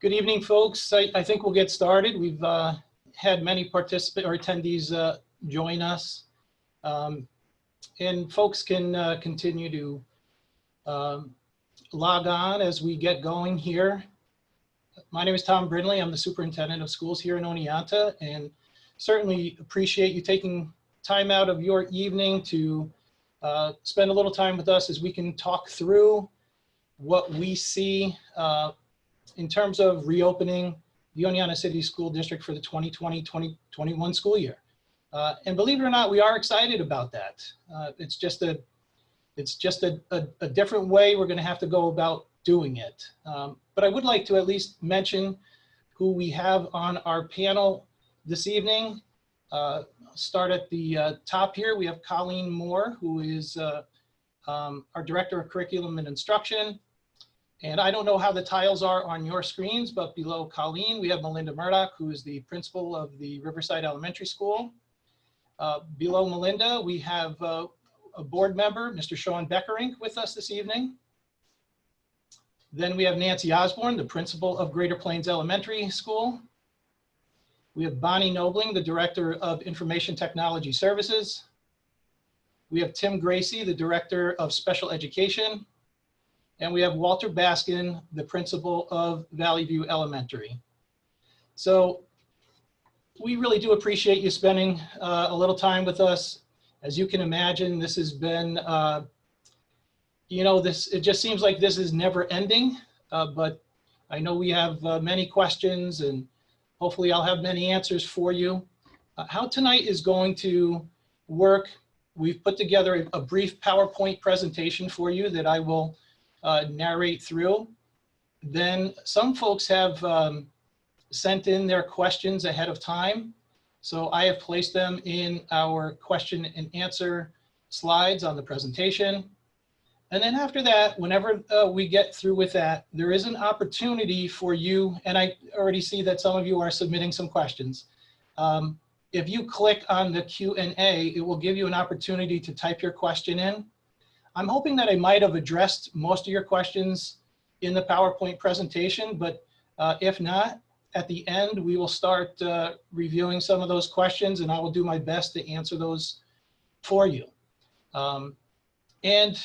Good evening, folks. I think we'll get started. We've had many participants or attendees join us. And folks can continue to log on as we get going here. My name is Tom Brindley. I'm the superintendent of schools here in Oneonta, and certainly appreciate you taking time out of your evening to spend a little time with us as we can talk through what we see in terms of reopening the Oneonta City School District for the 2020-2021 school year. And believe it or not, we are excited about that. It's just a different way we're going to have to go about doing it. But I would like to at least mention who we have on our panel this evening. Start at the top here. We have Colleen Moore, who is our Director of Curriculum and Instruction. And I don't know how the tiles are on your screens, but below Colleen, we have Melinda Murdoch, who is the principal of the Riverside Elementary School. Below Melinda, we have a board member, Mr. Sean Beckerink, with us this evening. Then we have Nancy Osborne, the principal of Greater Plains Elementary School. We have Bonnie Nobling, the Director of Information Technology Services. We have Tim Gracie, the Director of Special Education. And we have Walter Baskin, the principal of Valley View Elementary. So we really do appreciate you spending a little time with us. As you can imagine, this has been, it just seems like this is never ending, but I know we have many questions and hopefully I'll have many answers for you. How tonight is going to work, we've put together a brief PowerPoint presentation for you that I will narrate through. Then some folks have sent in their questions ahead of time. So I have placed them in our question and answer slides on the presentation. And then after that, whenever we get through with that, there is an opportunity for you, and I already see that some of you are submitting some questions. If you click on the Q&A, it will give you an opportunity to type your question in. I'm hoping that I might have addressed most of your questions in the PowerPoint presentation, but if not, at the end, we will start reviewing some of those questions and I will do my best to answer those for you. And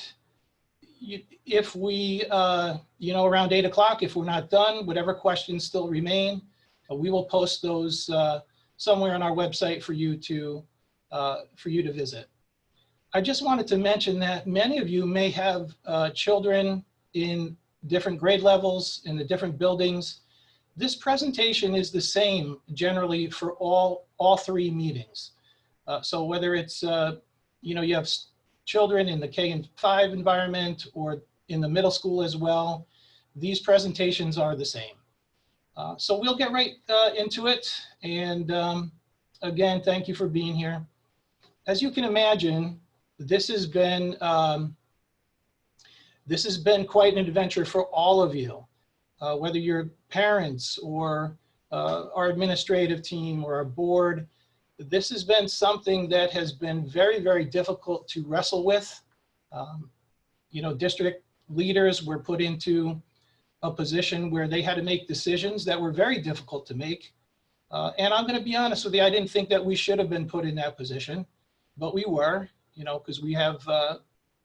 if we, around 8 o'clock, if we're not done, whatever questions still remain, we will post those somewhere on our website for you to visit. I just wanted to mention that many of you may have children in different grade levels in the different buildings. This presentation is the same generally for all three meetings. So whether it's, you have children in the K-5 environment or in the middle school as well, these presentations are the same. So we'll get right into it. And again, thank you for being here. As you can imagine, this has been quite an adventure for all of you, whether you're parents or our administrative team or our board. This has been something that has been very, very difficult to wrestle with. District leaders were put into a position where they had to make decisions that were very difficult to make. And I'm going to be honest with you, I didn't think that we should have been put in that position, but we were. Because we have,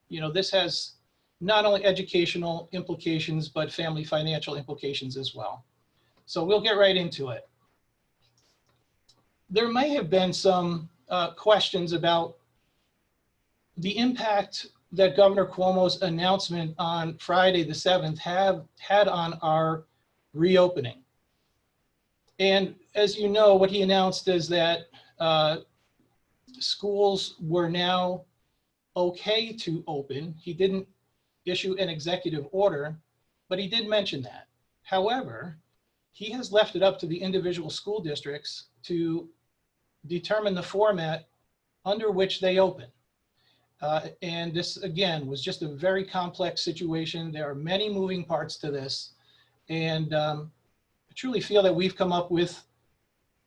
this has not only educational implications, but family financial implications as well. So we'll get right into it. There may have been some questions about the impact that Governor Cuomo's announcement on Friday the 7th had on our reopening. And as you know, what he announced is that schools were now okay to open. He didn't issue an executive order, but he did mention that. However, he has left it up to the individual school districts to determine the format under which they open. And this, again, was just a very complex situation. There are many moving parts to this. And I truly feel that we've come up with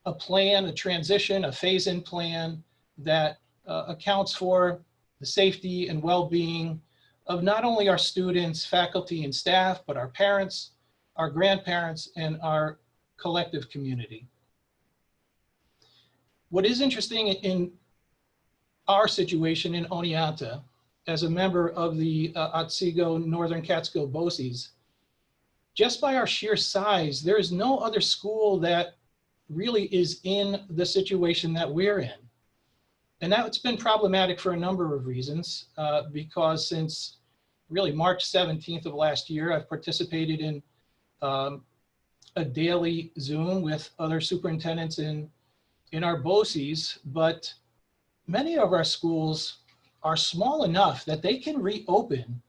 a plan, a transition, a phase-in plan that accounts for the safety and well-being of not only our students, faculty, and staff, but our parents, our grandparents, and our collective community. What is interesting in our situation in Oneonta, as a member of the Otsego Northern Catskill BOCES, just by our sheer size, there is no other school that really is in the situation that we're in. And that's been problematic for a number of reasons, because since really March 17th of last year, I've participated in a daily Zoom with other superintendents in our BOCES, but many of our schools are small enough that they can reopen,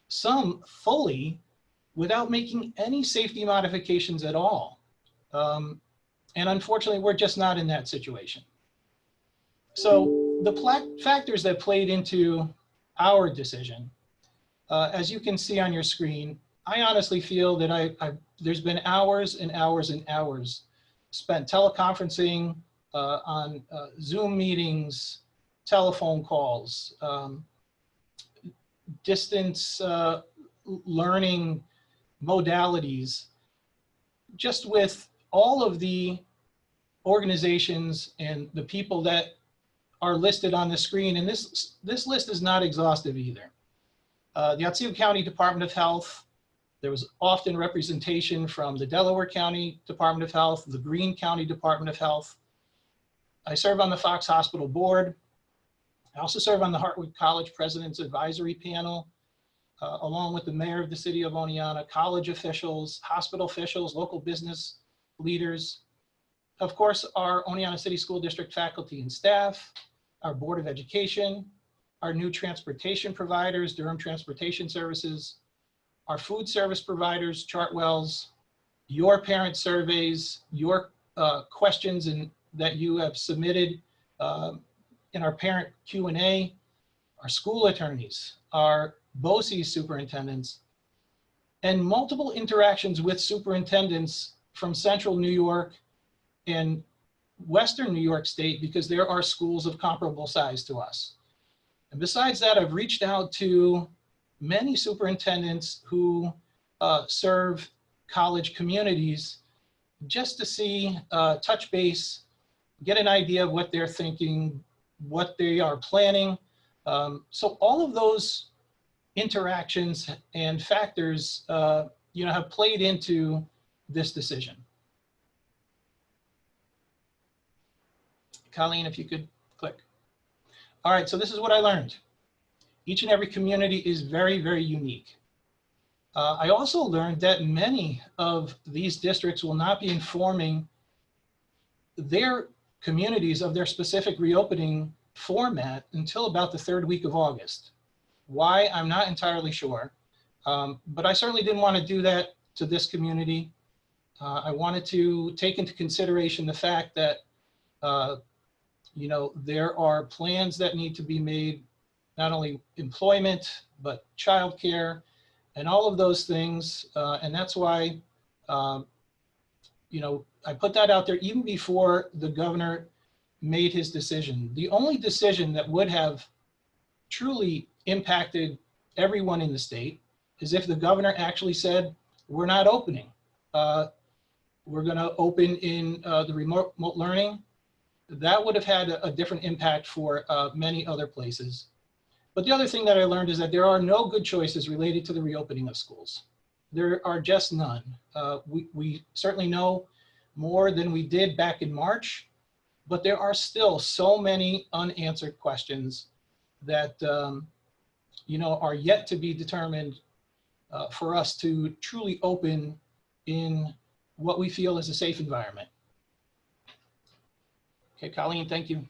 some fully, without making any safety modifications at all. And unfortunately, we're just not in that situation. So the factors that played into our decision, as you can see on your screen, I honestly feel that there's been hours and hours and hours spent teleconferencing, on Zoom meetings, telephone calls, distance learning modalities, just with all of the organizations and the people that are listed on the screen. And this list is not exhaustive either. The Otsego County Department of Health, there was often representation from the Delaware County Department of Health, the Greene County Department of Health. I serve on the Fox Hospital Board. I also serve on the Hartwood College President's Advisory Panel, along with the mayor of the city of Oneonta, college officials, hospital officials, local business leaders, of course, our Oneonta City School District faculty and staff, our Board of Education, our new transportation providers, Durham Transportation Services, our food service providers, Chartwells, your parent surveys, your questions that you have submitted in our parent Q&A, our school attorneys, our BOCES superintendents, and multiple interactions with superintendents from Central New York and Western New York State, because there are schools of comparable size to us. And besides that, I've reached out to many superintendents who serve college communities just to see, touch base, get an idea of what they're thinking, what they are planning. So all of those interactions and factors have played into this decision. Colleen, if you could click. All right, so this is what I learned. Each and every community is very, very unique. I also learned that many of these districts will not be informing their communities of their specific reopening format until about the third week of August. Why, I'm not entirely sure, but I certainly didn't want to do that to this community. I wanted to take into consideration the fact that there are plans that need to be made, not only employment, but childcare and all of those things. And that's why, I put that out there even before the governor made his decision. The only decision that would have truly impacted everyone in the state is if the governor actually said, we're not opening. We're going to open in the remote learning. That would have had a different impact for many other places. But the other thing that I learned is that there are no good choices related to the reopening of schools. There are just none. We certainly know more than we did back in March, but there are still so many unanswered questions that are yet to be determined for us to truly open in what we feel is a safe environment. Okay, Colleen, thank you.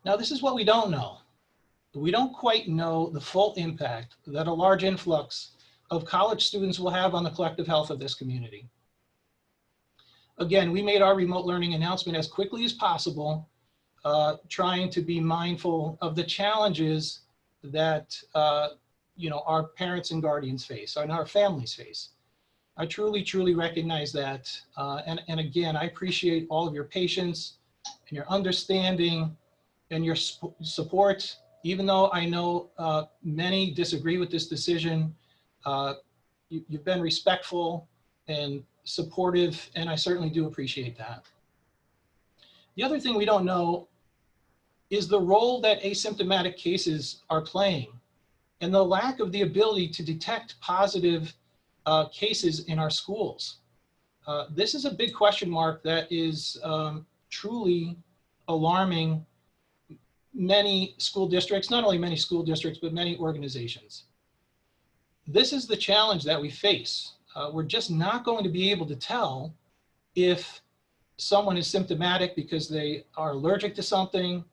Now, this is what we don't know. We don't quite know the full impact that a large influx of college students will have on the collective health of this community. Again, we made our remote learning announcement as quickly as possible, trying to be mindful of the challenges that our parents and guardians face and our families face. I truly, truly recognize that. And again, I appreciate all of your patience and your understanding and your support. Even though I know many disagree with this decision, You've been respectful and supportive, and I certainly do appreciate that. The other thing we don't know is the role that asymptomatic cases are playing and the lack of the ability to detect positive cases in our schools. This is a big question mark that is truly alarming many school districts, not only many school districts, but many organizations. This is the challenge that we face. We're just not going to be able to tell if someone is symptomatic because they are allergic to something,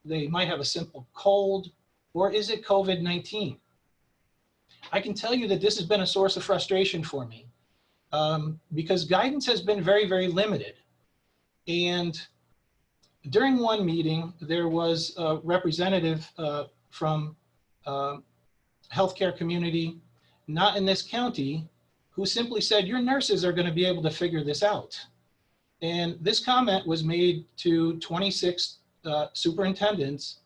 they might have a simple cold, or is it COVID-19? I can tell you that this has been a source of frustration for me because guidance has been very, very limited. And during one meeting, there was a representative from healthcare community, not in this county, who simply said, your nurses are going to be able to figure this out. And this comment was made to 26 superintendents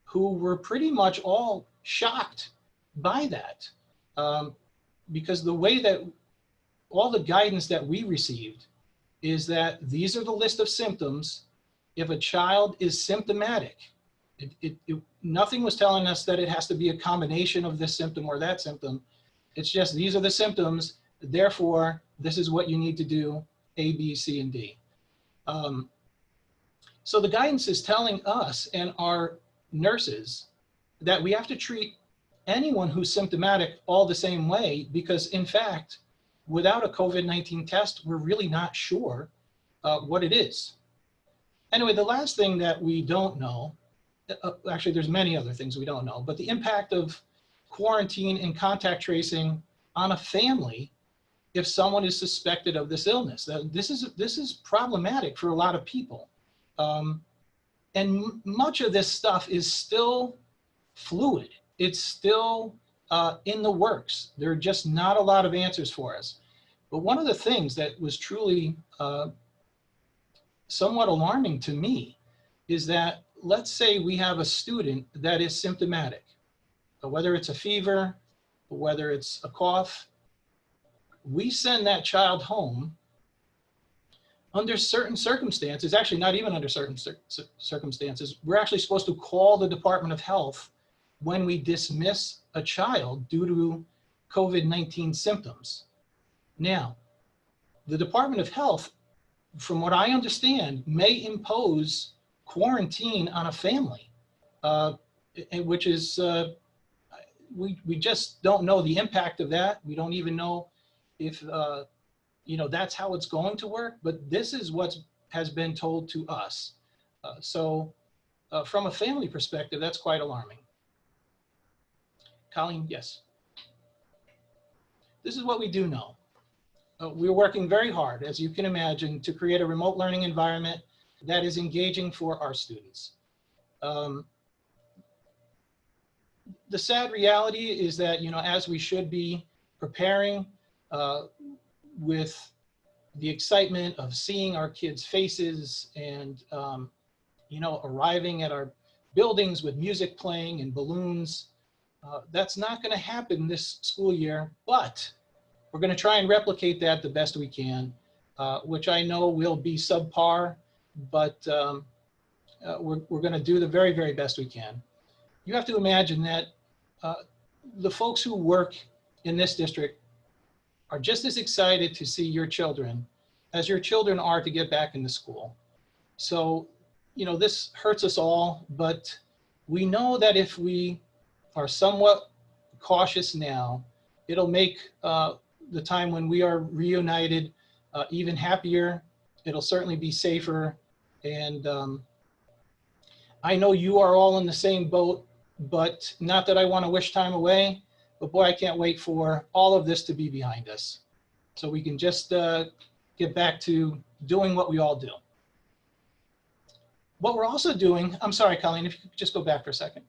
who were pretty much all shocked by that. Because the way that all the guidance that we received is that these are the list of symptoms. If a child is symptomatic, nothing was telling us that it has to be a combination of this symptom or that symptom. It's just, these are the symptoms, therefore, this is what you need to do, A, B, C, and D. So the guidance is telling us and our nurses that we have to treat anyone who's symptomatic all the same way, because in fact, without a COVID-19 test, we're really not sure what it is. Anyway, the last thing that we don't know, actually there's many other things we don't know, but the impact of quarantine and contact tracing on a family if someone is suspected of this illness. This is problematic for a lot of people. And much of this stuff is still fluid. It's still in the works. There are just not a lot of answers for us. But one of the things that was truly somewhat alarming to me is that, let's say we have a student that is symptomatic, whether it's a fever, whether it's a cough, we send that child home under certain circumstances, actually not even under certain circumstances, we're actually supposed to call the Department of Health when we dismiss a child due to COVID-19 symptoms. Now, the Department of Health, from what I understand, may impose quarantine on a family, which is, we just don't know the impact of that. We don't even know if, that's how it's going to work, but this is what has been told to us. So from a family perspective, that's quite alarming. Colleen, yes. This is what we do know. We're working very hard, as you can imagine, to create a remote learning environment that is engaging for our students. The sad reality is that, as we should be preparing with the excitement of seeing our kids' faces and, arriving at our buildings with music playing and balloons, that's not going to happen this school year, but we're going to try and replicate that the best we can, which I know will be subpar, but we're going to do the very, very best we can. You have to imagine that the folks who work in this district are just as excited to see your children as your children are to get back into school. So, this hurts us all, but we know that if we are somewhat cautious now, it'll make the time when we are reunited even happier. It'll certainly be safer. And I know you are all in the same boat, but not that I want to wish time away, but boy, I can't wait for all of this to be behind us, so we can just get back to doing what we all do. What we're also doing, I'm sorry, Colleen, if you could just go back for a second.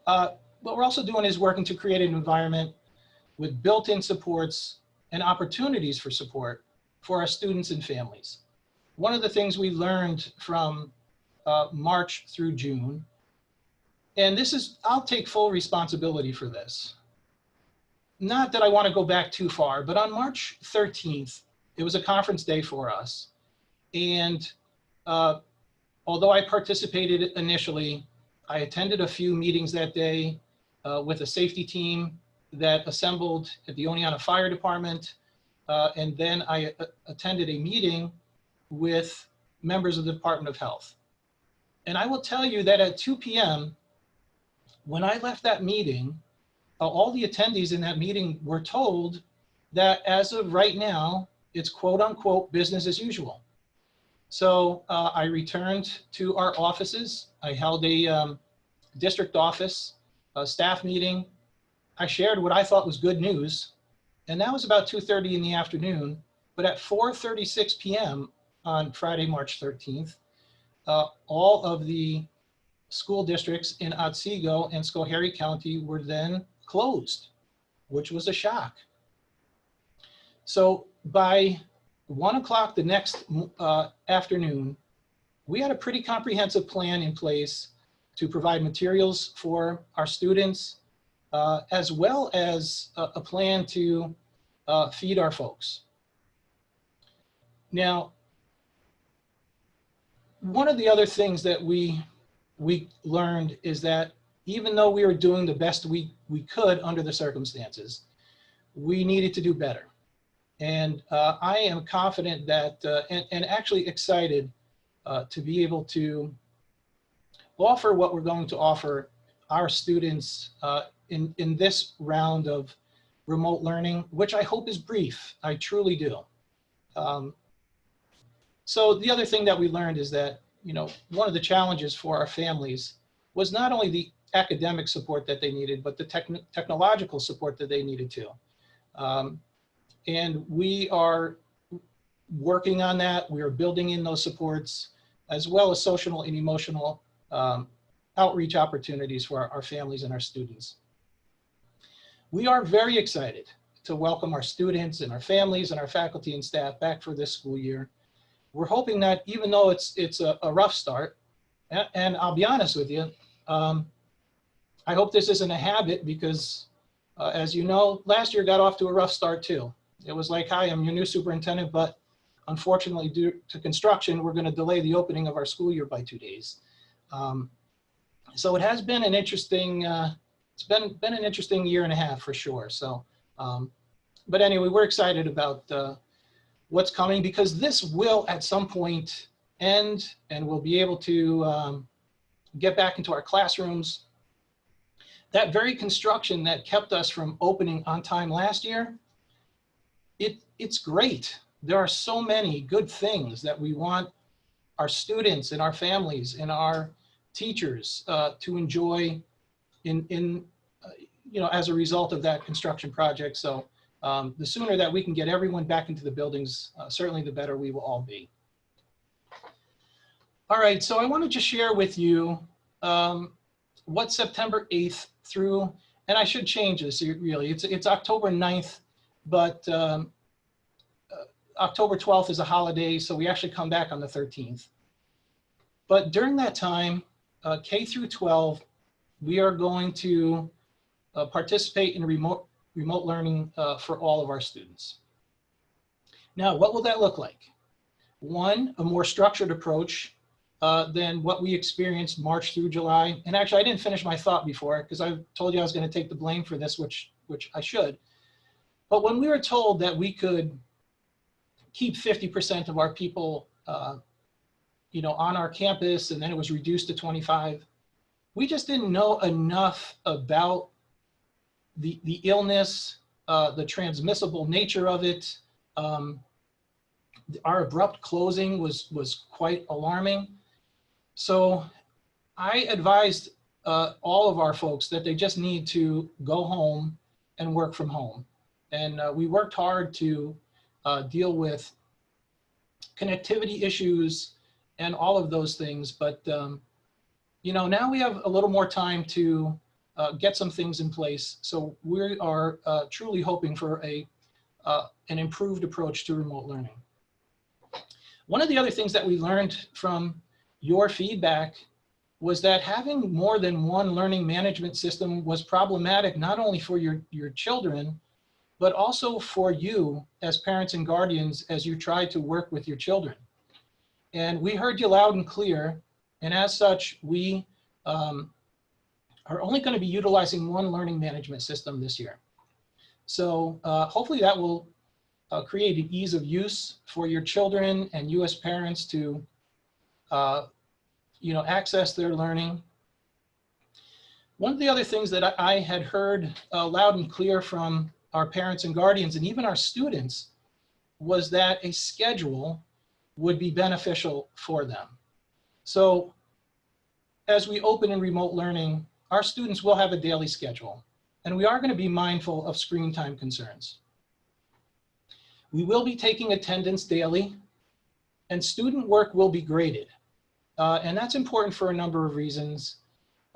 What we're also doing is working to create an environment with built-in supports and opportunities for support for our students and families. One of the things we learned from March through June And this is, I'll take full responsibility for this. Not that I want to go back too far, but on March 13th, it was a conference day for us. And although I participated initially, I attended a few meetings that day with a safety team that assembled at the Oneonta Fire Department. And then I attended a meeting with members of the Department of Health. And I will tell you that at 2 p.m., when I left that meeting, all the attendees in that meeting were told that as of right now, it's quote unquote business as usual. So I returned to our offices. I held a district office staff meeting. I shared what I thought was good news. And that was about 2:30 in the afternoon. But at 4:36 p.m. on Friday, March 13th, all of the school districts in Otsego and Schoharie County were then closed, which was a shock. So by 1 o'clock the next afternoon, we had a pretty comprehensive plan in place to provide materials for our students, as well as a plan to feed our folks. Now, one of the other things that we learned is that even though we were doing the best we could under the circumstances, we needed to do better. And I am confident that, and actually excited to be able to offer what we're going to offer our students in this round of remote learning, which I hope is brief. I truly do. So the other thing that we learned is that, you know, one of the challenges for our families was not only the academic support that they needed, but the technological support that they needed too. And we are working on that. We are building in those supports, as well as social and emotional outreach opportunities for our families and our students. We are very excited to welcome our students and our families and our faculty and staff back for this school year. We're hoping that even though it's a rough start, and I'll be honest with you, I hope this isn't a habit because, as you know, last year got off to a rough start too. It was like, hi, I'm your new superintendent, but unfortunately, due to construction, we're going to delay the opening of our school year by 2 days. So it has been an interesting, it's been an interesting year and a half for sure. So, but anyway, we're excited about what's coming because this will at some point end and we'll be able to get back into our classrooms. That very construction that kept us from opening on time last year, it's great. There are so many good things that we want our students and our families and our teachers to enjoy in you know, as a result of that construction project. So the sooner that we can get everyone back into the buildings, certainly the better we will all be. All right, so I want to just share with you what September 8th through, and I should change this really, it's October 9th, but October 12th is a holiday, so we actually come back on the 13th. But during that time, K through 12, we are going to participate in remote learning for all of our students. Now, what will that look like? One, a more structured approach than what we experienced March through July. And actually, I didn't finish my thought before because I told you I was going to take the blame for this, which I should. But when we were told that we could keep 50% of our people you know, on our campus, and then it was reduced to 25, we just didn't know enough about the illness, the transmissible nature of it. Our abrupt closing was quite alarming. So I advised all of our folks that they just need to go home and work from home. And we worked hard to deal with connectivity issues and all of those things. But, you know, now we have a little more time to get some things in place. So we are truly hoping for an improved approach to remote learning. One of the other things that we learned from your feedback was that having more than one learning management system was problematic, not only for your children, but also for you as parents and guardians as you try to work with your children. And we heard you loud and clear. And as such, we are only going to be utilizing one learning management system this year. So hopefully that will create an ease of use for your children and you as parents to access their learning. One of the other things that I had heard loud and clear from our parents and guardians and even our students was that a schedule would be beneficial for them. So as we open in remote learning, our students will have a daily schedule, and we are going to be mindful of screen time concerns. We will be taking attendance daily, and student work will be graded. And that's important for a number of reasons.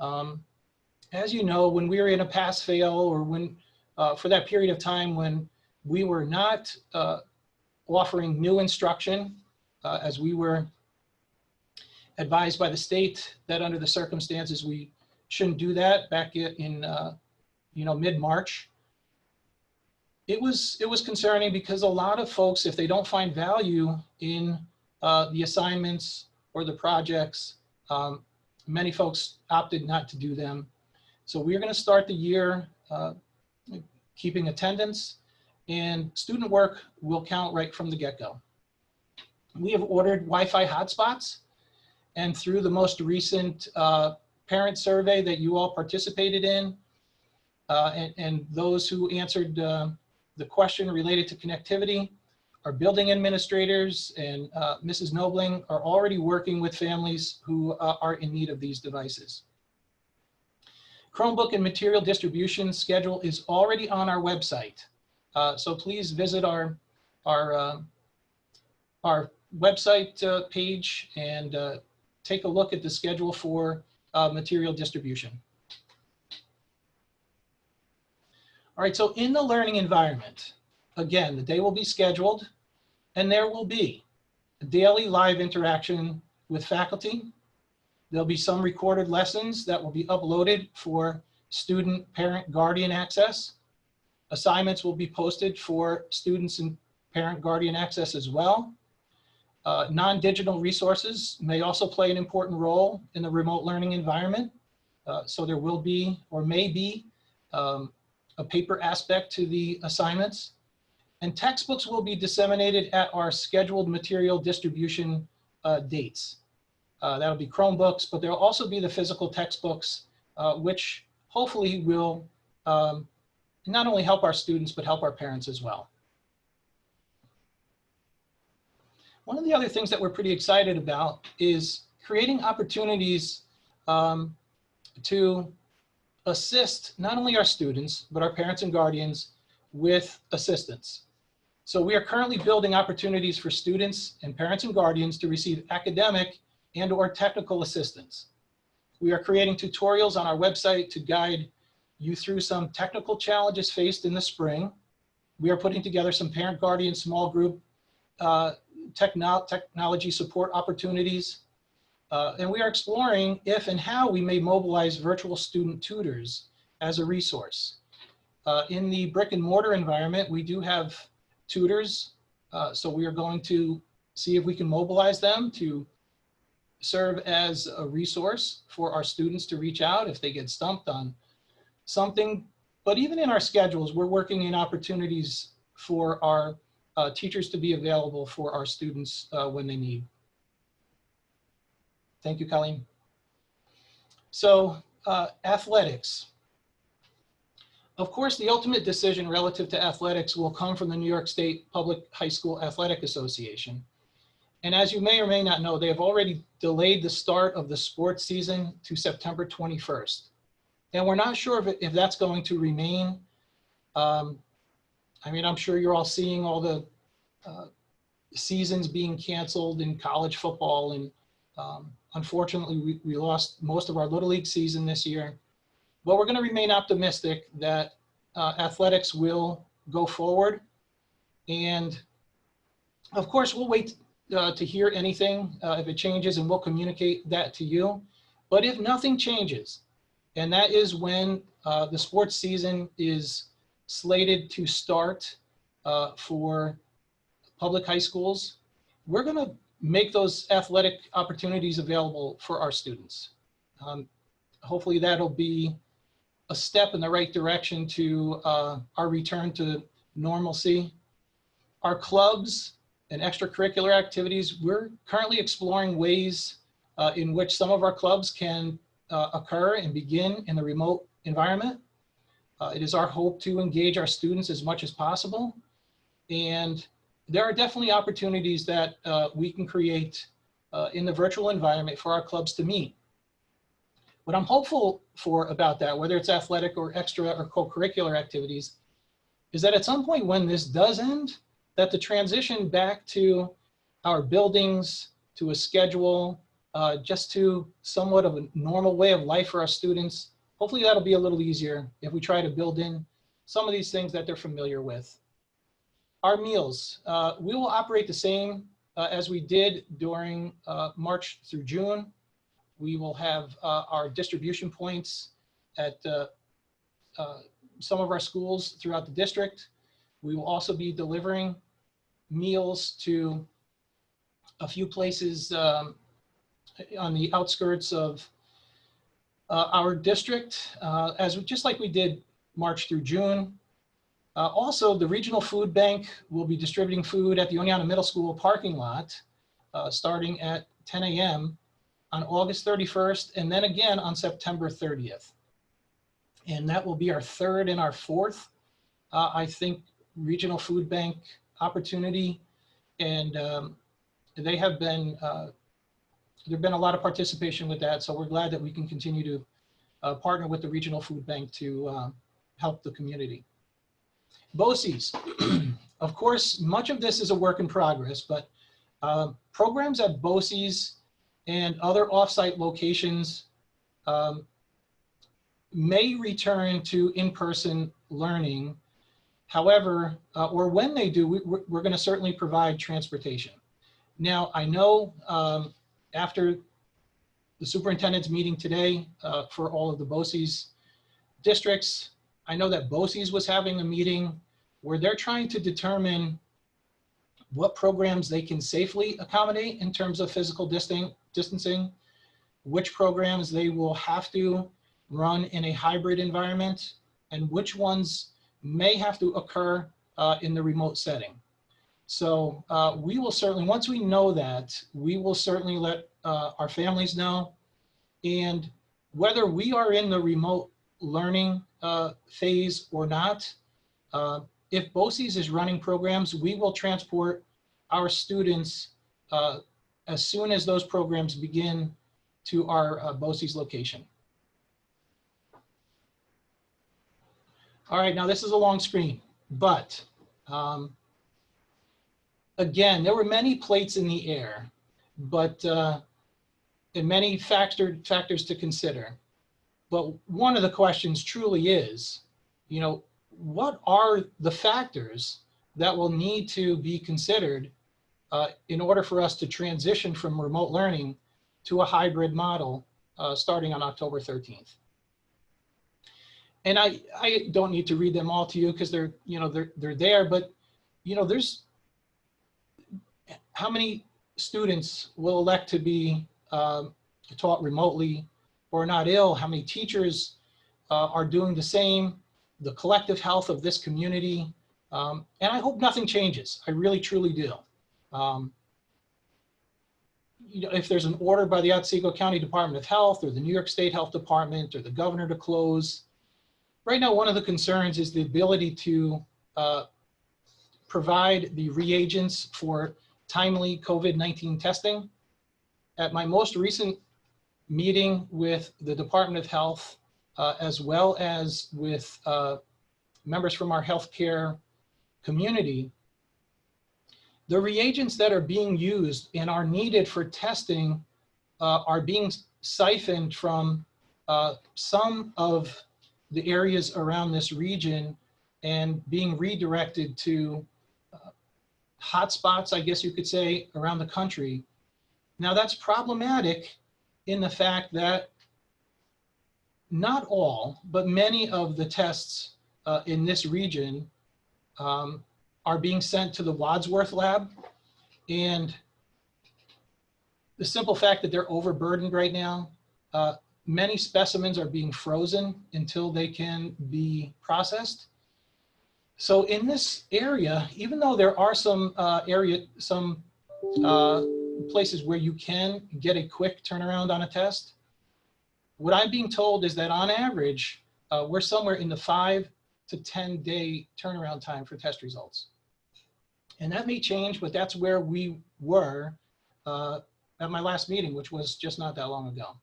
As you know, when we were in a pass-fail, or when for that period of time when we were not offering new instruction, as we were advised by the state that under the circumstances we shouldn't do that back in mid-March. It was concerning because a lot of folks, if they don't find value in the assignments or the projects, many folks opted not to do them. So we're going to start the year keeping attendance, and student work will count right from the get-go. We have ordered Wi-Fi hotspots, and through the most recent parent survey that you all participated in, and those who answered the question related to connectivity, our building administrators and Mrs. Nobling are already working with families who are in need of these devices. Chromebook and material distribution schedule is already on our website. So please visit our website page and take a look at the schedule for material distribution. All right, so in the learning environment, again, the day will be scheduled, and there will be a daily live interaction with faculty. There'll be some recorded lessons that will be uploaded for student, parent, guardian access. Assignments will be posted for students and parent, guardian access as well. Non-digital resources may also play an important role in the remote learning environment. So there will be, or may be, a paper aspect to the assignments. And textbooks will be disseminated at our scheduled material distribution dates. That'll be Chromebooks, but there'll also be the physical textbooks, which hopefully will not only help our students, but help our parents as well. One of the other things that we're pretty excited about is creating opportunities to assist not only our students, but our parents and guardians with assistance. So we are currently building opportunities for students and parents and guardians to receive academic and/or technical assistance. We are creating tutorials on our website to guide you through some technical challenges faced in the spring. We are putting together some parent-guardian small group technology support opportunities. And we are exploring if and how we may mobilize virtual student tutors as a resource. In the brick and mortar environment, we do have tutors. So we are going to see if we can mobilize them to serve as a resource for our students to reach out if they get stumped on something. But even in our schedules, we're working in opportunities for our teachers to be available for our students when they need. Thank you, Colleen. So athletics. Of course, the ultimate decision relative to athletics will come from the New York State Public High School Athletic Association. And as you may or may not know, they have already delayed the start of the sports season to September 21st. And we're not sure if that's going to remain. I mean, I'm sure you're all seeing all the seasons being canceled in college football. And unfortunately, we lost most of our Little League season this year. But we're going to remain optimistic that athletics will go forward. And of course, we'll wait to hear anything if it changes, and we'll communicate that to you. But if nothing changes, and that is when the sports season is slated to start for public high schools, we're going to make those athletic opportunities available for our students. Hopefully that'll be a step in the right direction to our return to normalcy. Our clubs and extracurricular activities, we're currently exploring ways in which some of our clubs can occur and begin in the remote environment. It is our hope to engage our students as much as possible. And there are definitely opportunities that we can create in the virtual environment for our clubs to meet. What I'm hopeful for about that, whether it's athletic or extra or co-curricular activities, is that at some point when this does end, that the transition back to our buildings, to a schedule, just to somewhat of a normal way of life for our students, hopefully that'll be a little easier if we try to build in some of these things that they're familiar with. Our meals, we will operate the same as we did during March through June. We will have our distribution points at some of our schools throughout the district. We will also be delivering meals to a few places on the outskirts of our district, just like we did March through June. Also, the regional food bank will be distributing food at the Oneonta Middle School parking lot starting at 10 a.m. on August 31st, and then again on September 30th. And that will be our third and our fourth, I think, regional food bank opportunity. And they have been, there've been a lot of participation with that. So we're glad that we can continue to partner with the regional food bank to help the community. BOCES, of course, much of this is a work in progress, but programs at BOCES and other offsite locations may return to in-person learning. However, or when they do, we're going to certainly provide transportation. Now, I know after the superintendent's meeting today for all of the BOCES districts, I know that BOCES was having a meeting where they're trying to determine what programs they can safely accommodate in terms of physical distancing, which programs they will have to run in a hybrid environment, and which ones may have to occur in the remote setting. So we will certainly, once we know that, we will certainly let our families know. And whether we are in the remote learning phase or not, if BOCES is running programs, we will transport our students as soon as those programs begin to our BOCES location. All right, now this is a long screen, but again, there were many plates in the air, but and many factors to consider. But one of the questions truly is, you know, what are the factors that will need to be considered in order for us to transition from remote learning to a hybrid model starting on October 13th? And I don't need to read them all to you because they're there, but there's how many students will elect to be taught remotely or not ill, how many teachers are doing the same, the collective health of this community. And I hope nothing changes. I really, truly do. If there's an order by the Otsego County Department of Health or the New York State Health Department or the governor to close, right now, one of the concerns is the ability to provide the reagents for timely COVID-19 testing. At my most recent meeting with the Department of Health, as well as with members from our healthcare community, the reagents that are being used and are needed for testing are being siphoned from some of the areas around this region and being redirected to hotspots, I guess you could say, around the country. Now that's problematic in the fact that not all, but many of the tests in this region are being sent to the Wadsworth lab. And the simple fact that they're overburdened right now, many specimens are being frozen until they can be processed. So in this area, even though there are some places where you can get a quick turnaround on a test, what I'm being told is that on average, we're somewhere in the 5 to 10 day turnaround time for test results. And that may change, but that's where we were at my last meeting, which was just not that long ago.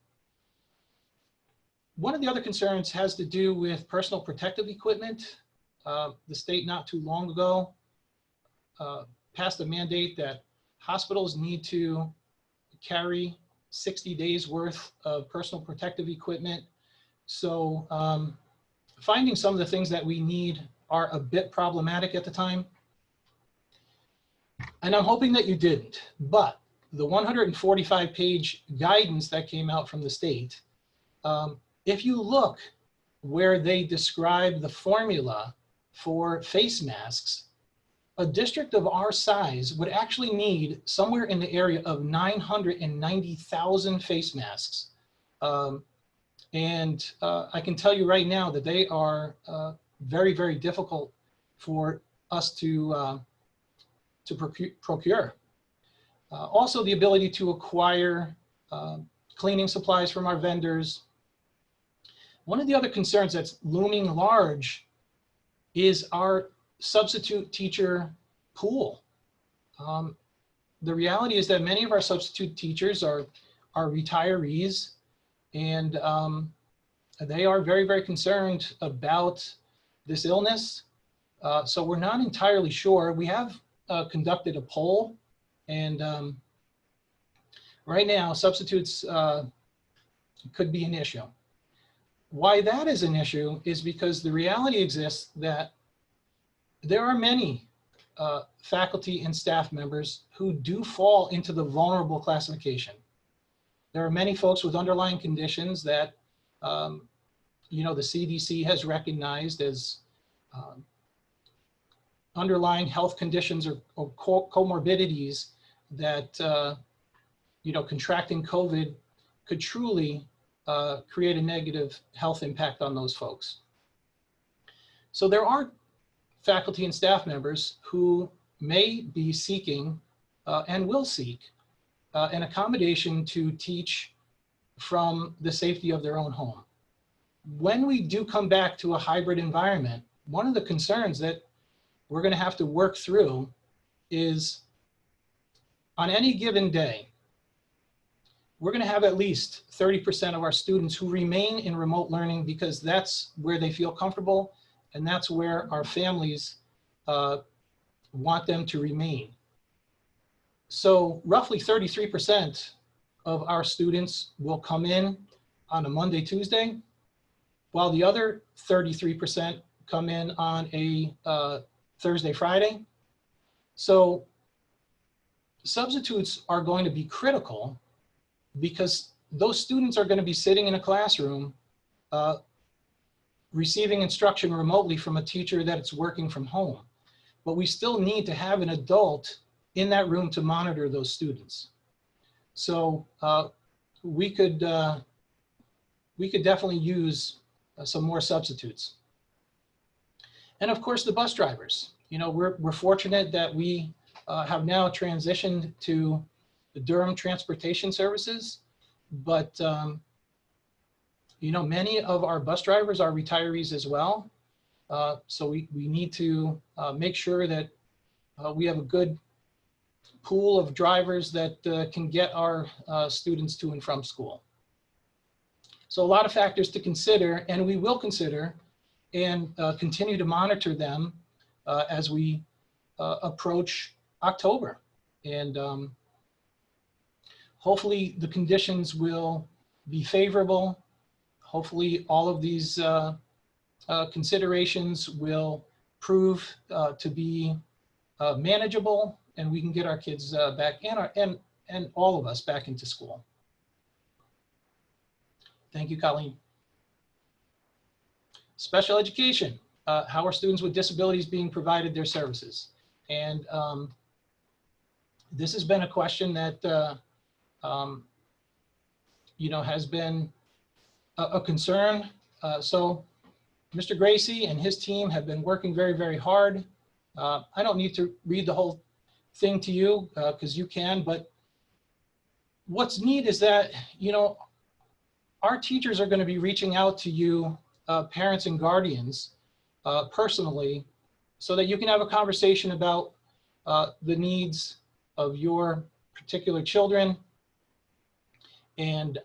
One of the other concerns has to do with personal protective equipment. The state not too long ago passed a mandate that hospitals need to carry 60 days worth of personal protective equipment. So finding some of the things that we need are a bit problematic at the time. And I'm hoping that you didn't, but the 145-page guidance that came out from the state, if you look where they describe the formula for face masks, a district of our size would actually need somewhere in the area of 990,000 face masks. I can tell you right now that they are very, very difficult for us to procure. Also, the ability to acquire cleaning supplies from our vendors. One of the other concerns that's looming large is our substitute teacher pool. The reality is that many of our substitute teachers are retirees, and they are very, very concerned about this illness. So we're not entirely sure. We have conducted a poll, and right now substitutes could be an issue. Why that is an issue is because the reality exists that there are many faculty and staff members who do fall into the vulnerable classification. There are many folks with underlying conditions that the CDC has recognized as underlying health conditions or comorbidities that contracting COVID could truly create a negative health impact on those folks. So there are faculty and staff members who may be seeking and will seek an accommodation to teach from the safety of their own home. When we do come back to a hybrid environment, one of the concerns that we're going to have to work through is on any given day, we're going to have at least 30% of our students who remain in remote learning because that's where they feel comfortable and that's where our families want them to remain. So roughly 33% of our students will come in on a Monday, Tuesday, while the other 33% come in on a Thursday, Friday. So substitutes are going to be critical because those students are going to be sitting in a classroom receiving instruction remotely from a teacher that's working from home. But we still need to have an adult in that room to monitor those students. So we could definitely use some more substitutes. And of course, the bus drivers. We're fortunate that we have now transitioned to the Durham Transportation Services, but many of our bus drivers are retirees as well. So we need to make sure that we have a good pool of drivers that can get our students to and from school. So a lot of factors to consider, and we will consider and continue to monitor them as we approach October. And hopefully the conditions will be favorable. Hopefully all of these considerations will prove to be manageable, and we can get our kids back and all of us back into school. Thank you, Colleen. Special education, how are students with disabilities being provided their services? And this has been a question that has been a concern. So Mr. Gracie and his team have been working very, very hard. I don't need to read the whole thing to you because you can, but what's neat is that, our teachers are going to be reaching out to you, parents and guardians, personally, so that you can have a conversation about the needs of your particular children. And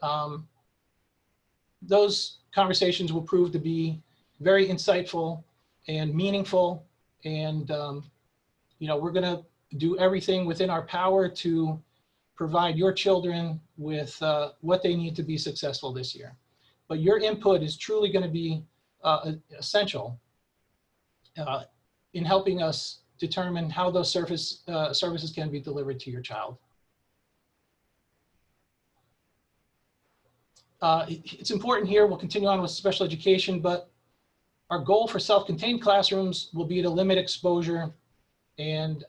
those conversations will prove to be very insightful and meaningful. And, we're going to do everything within our power to provide your children with what they need to be successful this year. But your input is truly going to be essential in helping us determine how those services can be delivered to your child. It's important here, we'll continue on with special education, but our goal for self-contained classrooms will be to limit exposure and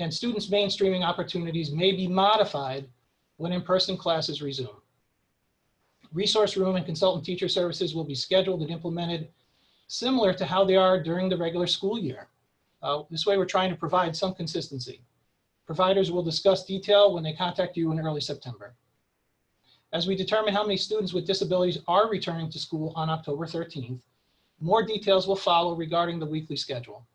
students' mainstreaming opportunities may be modified when in-person classes resume. Resource room and consultant teacher services will be scheduled and implemented similar to how they are during the regular school year. This way we're trying to provide some consistency. Providers will discuss detail when they contact you in early September. As we determine how many students with disabilities are returning to school on October 13th, more details will follow regarding the weekly schedule.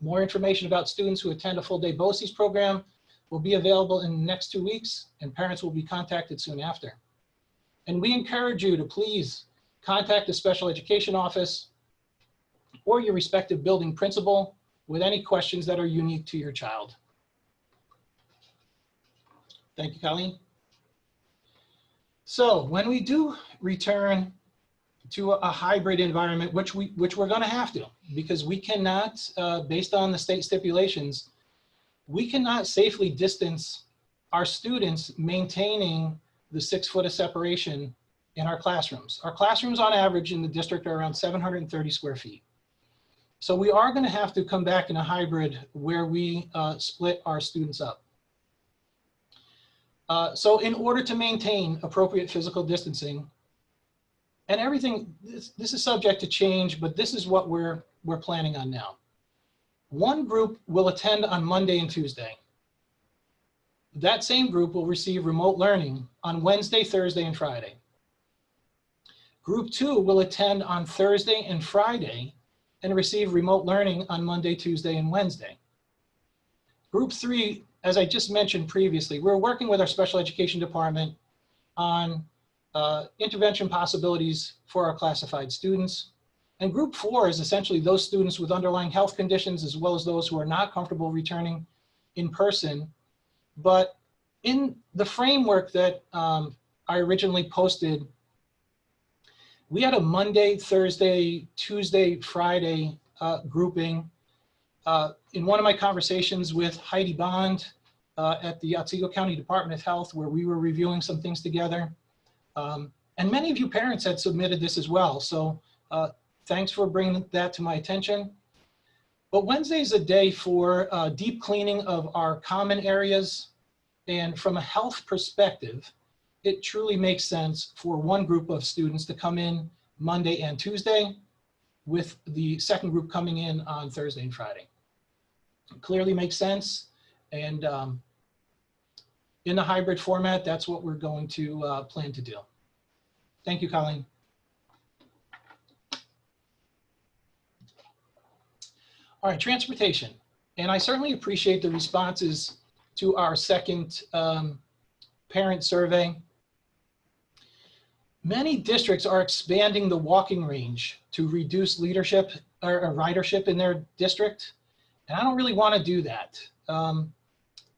More information about students who attend a full-day BOCES program will be available in the next 2 weeks, and parents will be contacted soon after. And we encourage you to please contact the special education office or your respective building principal with any questions that are unique to your child. Thank you, Colleen. So when we do return to a hybrid environment, which we're going to have to, because we cannot, based on the state stipulations, we cannot safely distance our students maintaining the 6 foot of separation in our classrooms. Our classrooms on average in the district are around 730 square feet. So we are going to have to come back in a hybrid where we split our students up. So in order to maintain appropriate physical distancing, and everything, this is subject to change, but this is what we're planning on now. One group will attend on Monday and Tuesday. That same group will receive remote learning on Wednesday, Thursday, and Friday. Group 2 will attend on Thursday and Friday and receive remote learning on Monday, Tuesday, and Wednesday. Group 3, as I just mentioned previously, we're working with our special education department on intervention possibilities for our classified students. And group 4 is essentially those students with underlying health conditions as well as those who are not comfortable returning in person. But in the framework that I originally posted, we had a Monday, Thursday, Tuesday, Friday grouping. In one of my conversations with Heidi Bond at the Otsego County Department of Health, where we were reviewing some things together, and many of you parents had submitted this as well. So thanks for bringing that to my attention. But Wednesday is a day for deep cleaning of our common areas. And from a health perspective, it truly makes sense for one group of students to come in Monday and Tuesday, with the second group coming in on Thursday and Friday. It clearly makes sense. And in the hybrid format, that's what we're going to plan to do. Thank you, Colleen. All right, transportation. And I certainly appreciate the responses to our second parent survey. Many districts are expanding the walking range to reduce leadership or ridership in their district. And I don't really want to do that.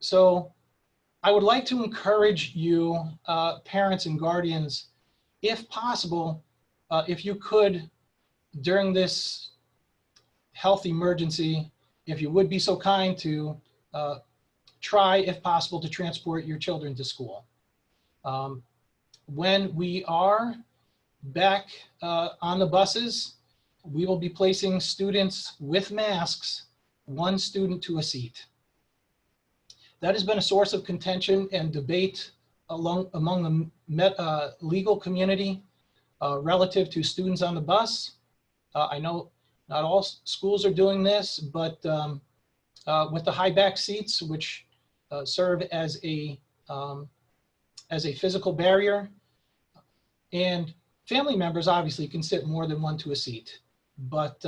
So I would like to encourage you, parents and guardians, if possible, if you could, during this health emergency, if you would be so kind to try, if possible, to transport your children to school. When we are back on the buses, we will be placing students with masks, one student to a seat. That has been a source of contention and debate among the legal community relative to students on the bus. I know not all schools are doing this, but with the high back seats, which serve as a physical barrier, and family members obviously can sit more than one to a seat. But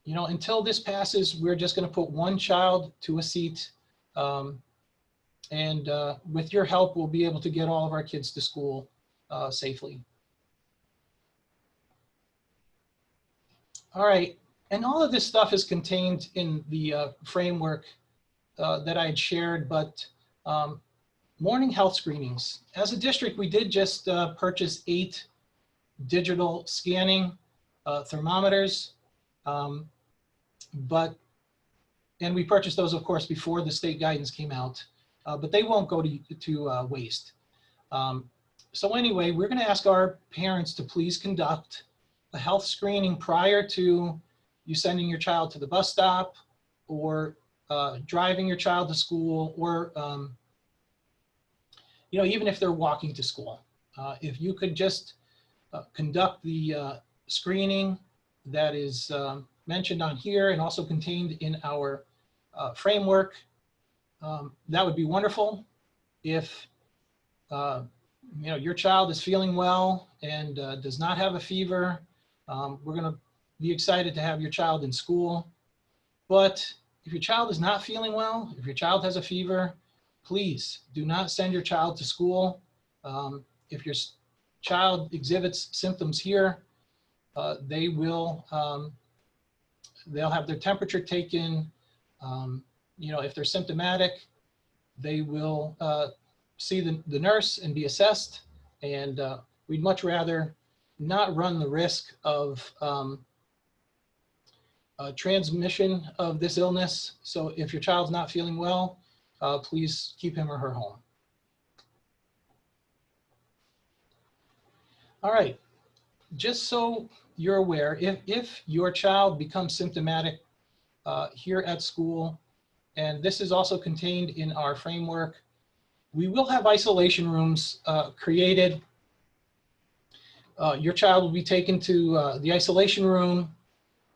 you know, until this passes, we're just going to put one child to a seat. And with your help, we'll be able to get all of our kids to school safely. All right, and all of this stuff is contained in the framework that I had shared, but morning health screenings. As a district, we did just purchase 8 digital scanning thermometers, and we purchased those, of course, before the state guidance came out, but they won't go to waste. So anyway, we're going to ask our parents to please conduct a health screening prior to you sending your child to the bus stop, or driving your child to school, or you know, even if they're walking to school. If you could just conduct the screening that is mentioned on here and also contained in our framework, that would be wonderful. If you know, your child is feeling well and does not have a fever, we're going to be excited to have your child in school. But if your child is not feeling well, if your child has a fever, please do not send your child to school. If your child exhibits symptoms here, they'll have their temperature taken. You know, if they're symptomatic, they will see the nurse and be assessed. And we'd much rather not run the risk of transmission of this illness. So if your child's not feeling well, please keep him or her home. All right, just so you're aware, if your child becomes symptomatic here at school, and this is also contained in our framework, we will have isolation rooms created. Your child will be taken to the isolation room.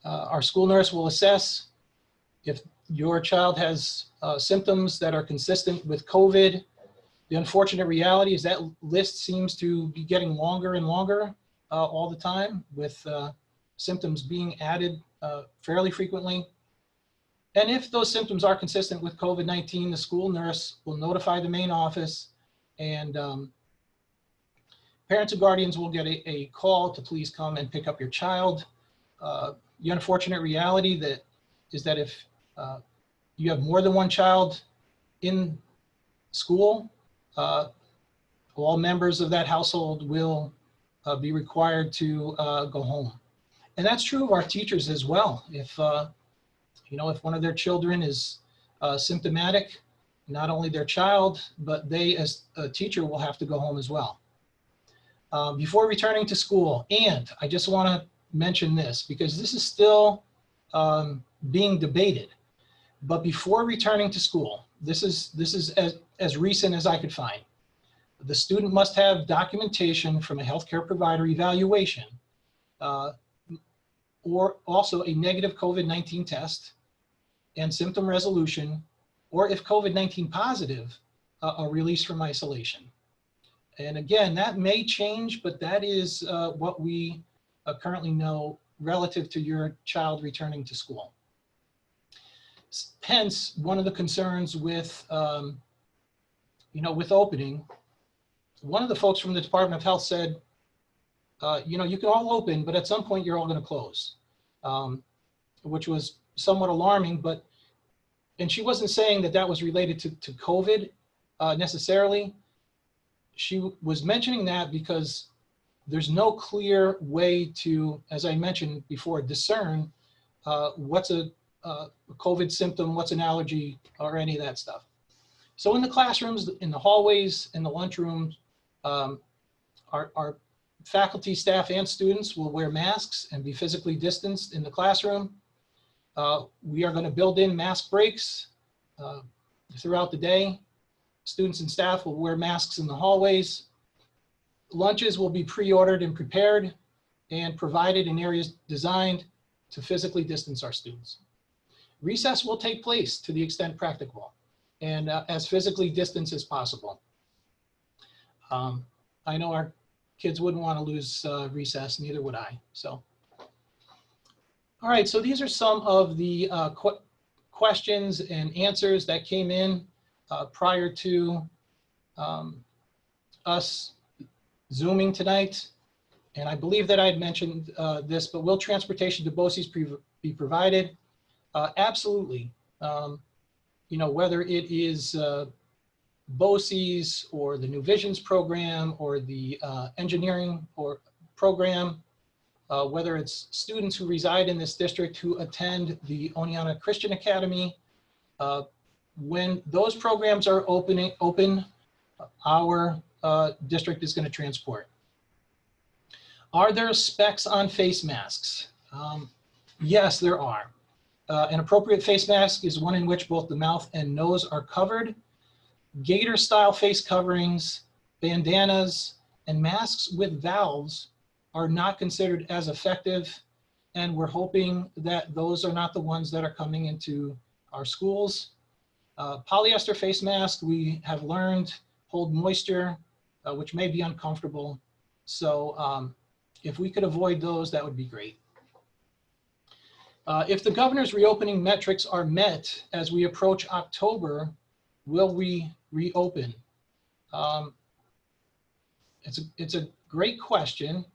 Our school nurse will assess if your child has symptoms that are consistent with COVID. The unfortunate reality is that list seems to be getting longer and longer all the time, with symptoms being added fairly frequently. And if those symptoms are consistent with COVID-19, the school nurse will notify the main office, and parents and guardians will get a call to please come and pick up your child. The unfortunate reality is that if you have more than one child in school, all members of that household will be required to go home. And that's true of our teachers as well. If you know, if one of their children is symptomatic, not only their child, but they as a teacher will have to go home as well. Before returning to school, and I just want to mention this because this is still being debated, but before returning to school, this is as recent as I could find. The student must have documentation from a healthcare provider evaluation, or also a negative COVID-19 test and symptom resolution, or if COVID-19 positive, a release from isolation. And again, that may change, but that is what we currently know relative to your child returning to school. Hence, one of the concerns with, you know, with opening, one of the folks from the Department of Health said, you know, you can all open, but at some point you're all going to close, which was somewhat alarming. But, and she wasn't saying that that was related to COVID necessarily. She was mentioning that because there's no clear way to, as I mentioned before, discern what's a COVID symptom, what's an allergy, or any of that stuff. So in the classrooms, in the hallways, in the lunchrooms, our Faculty, staff, and students will wear masks and be physically distanced in the classroom. We are going to build in mask breaks throughout the day. Students and staff will wear masks in the hallways. Lunches will be pre-ordered and prepared and provided in areas designed to physically distance our students. Recess will take place to the extent practicable and as physically distanced as possible. I know our kids wouldn't want to lose recess, neither would I. So, all right, so these are some of the questions and answers that came in prior to us Zooming tonight. And I believe that I had mentioned this, but will transportation to BOCES be provided? Absolutely. You know, whether it is BOCES or the New Visions program or the engineering or program, whether it's students who reside in this district who attend the Oneonta Christian Academy, when those programs are open, our district is going to transport. Are there specs on face masks? Yes, there are. An appropriate face mask is one in which both the mouth and nose are covered. Gator style face coverings, bandanas, and masks with valves are not considered as effective. And we're hoping that those are not the ones that are coming into our schools. Polyester face masks, we have learned, hold moisture, which may be uncomfortable. So if we could avoid those, that would be great. If the governor's reopening metrics are met as we approach October, will we reopen? It's a great question.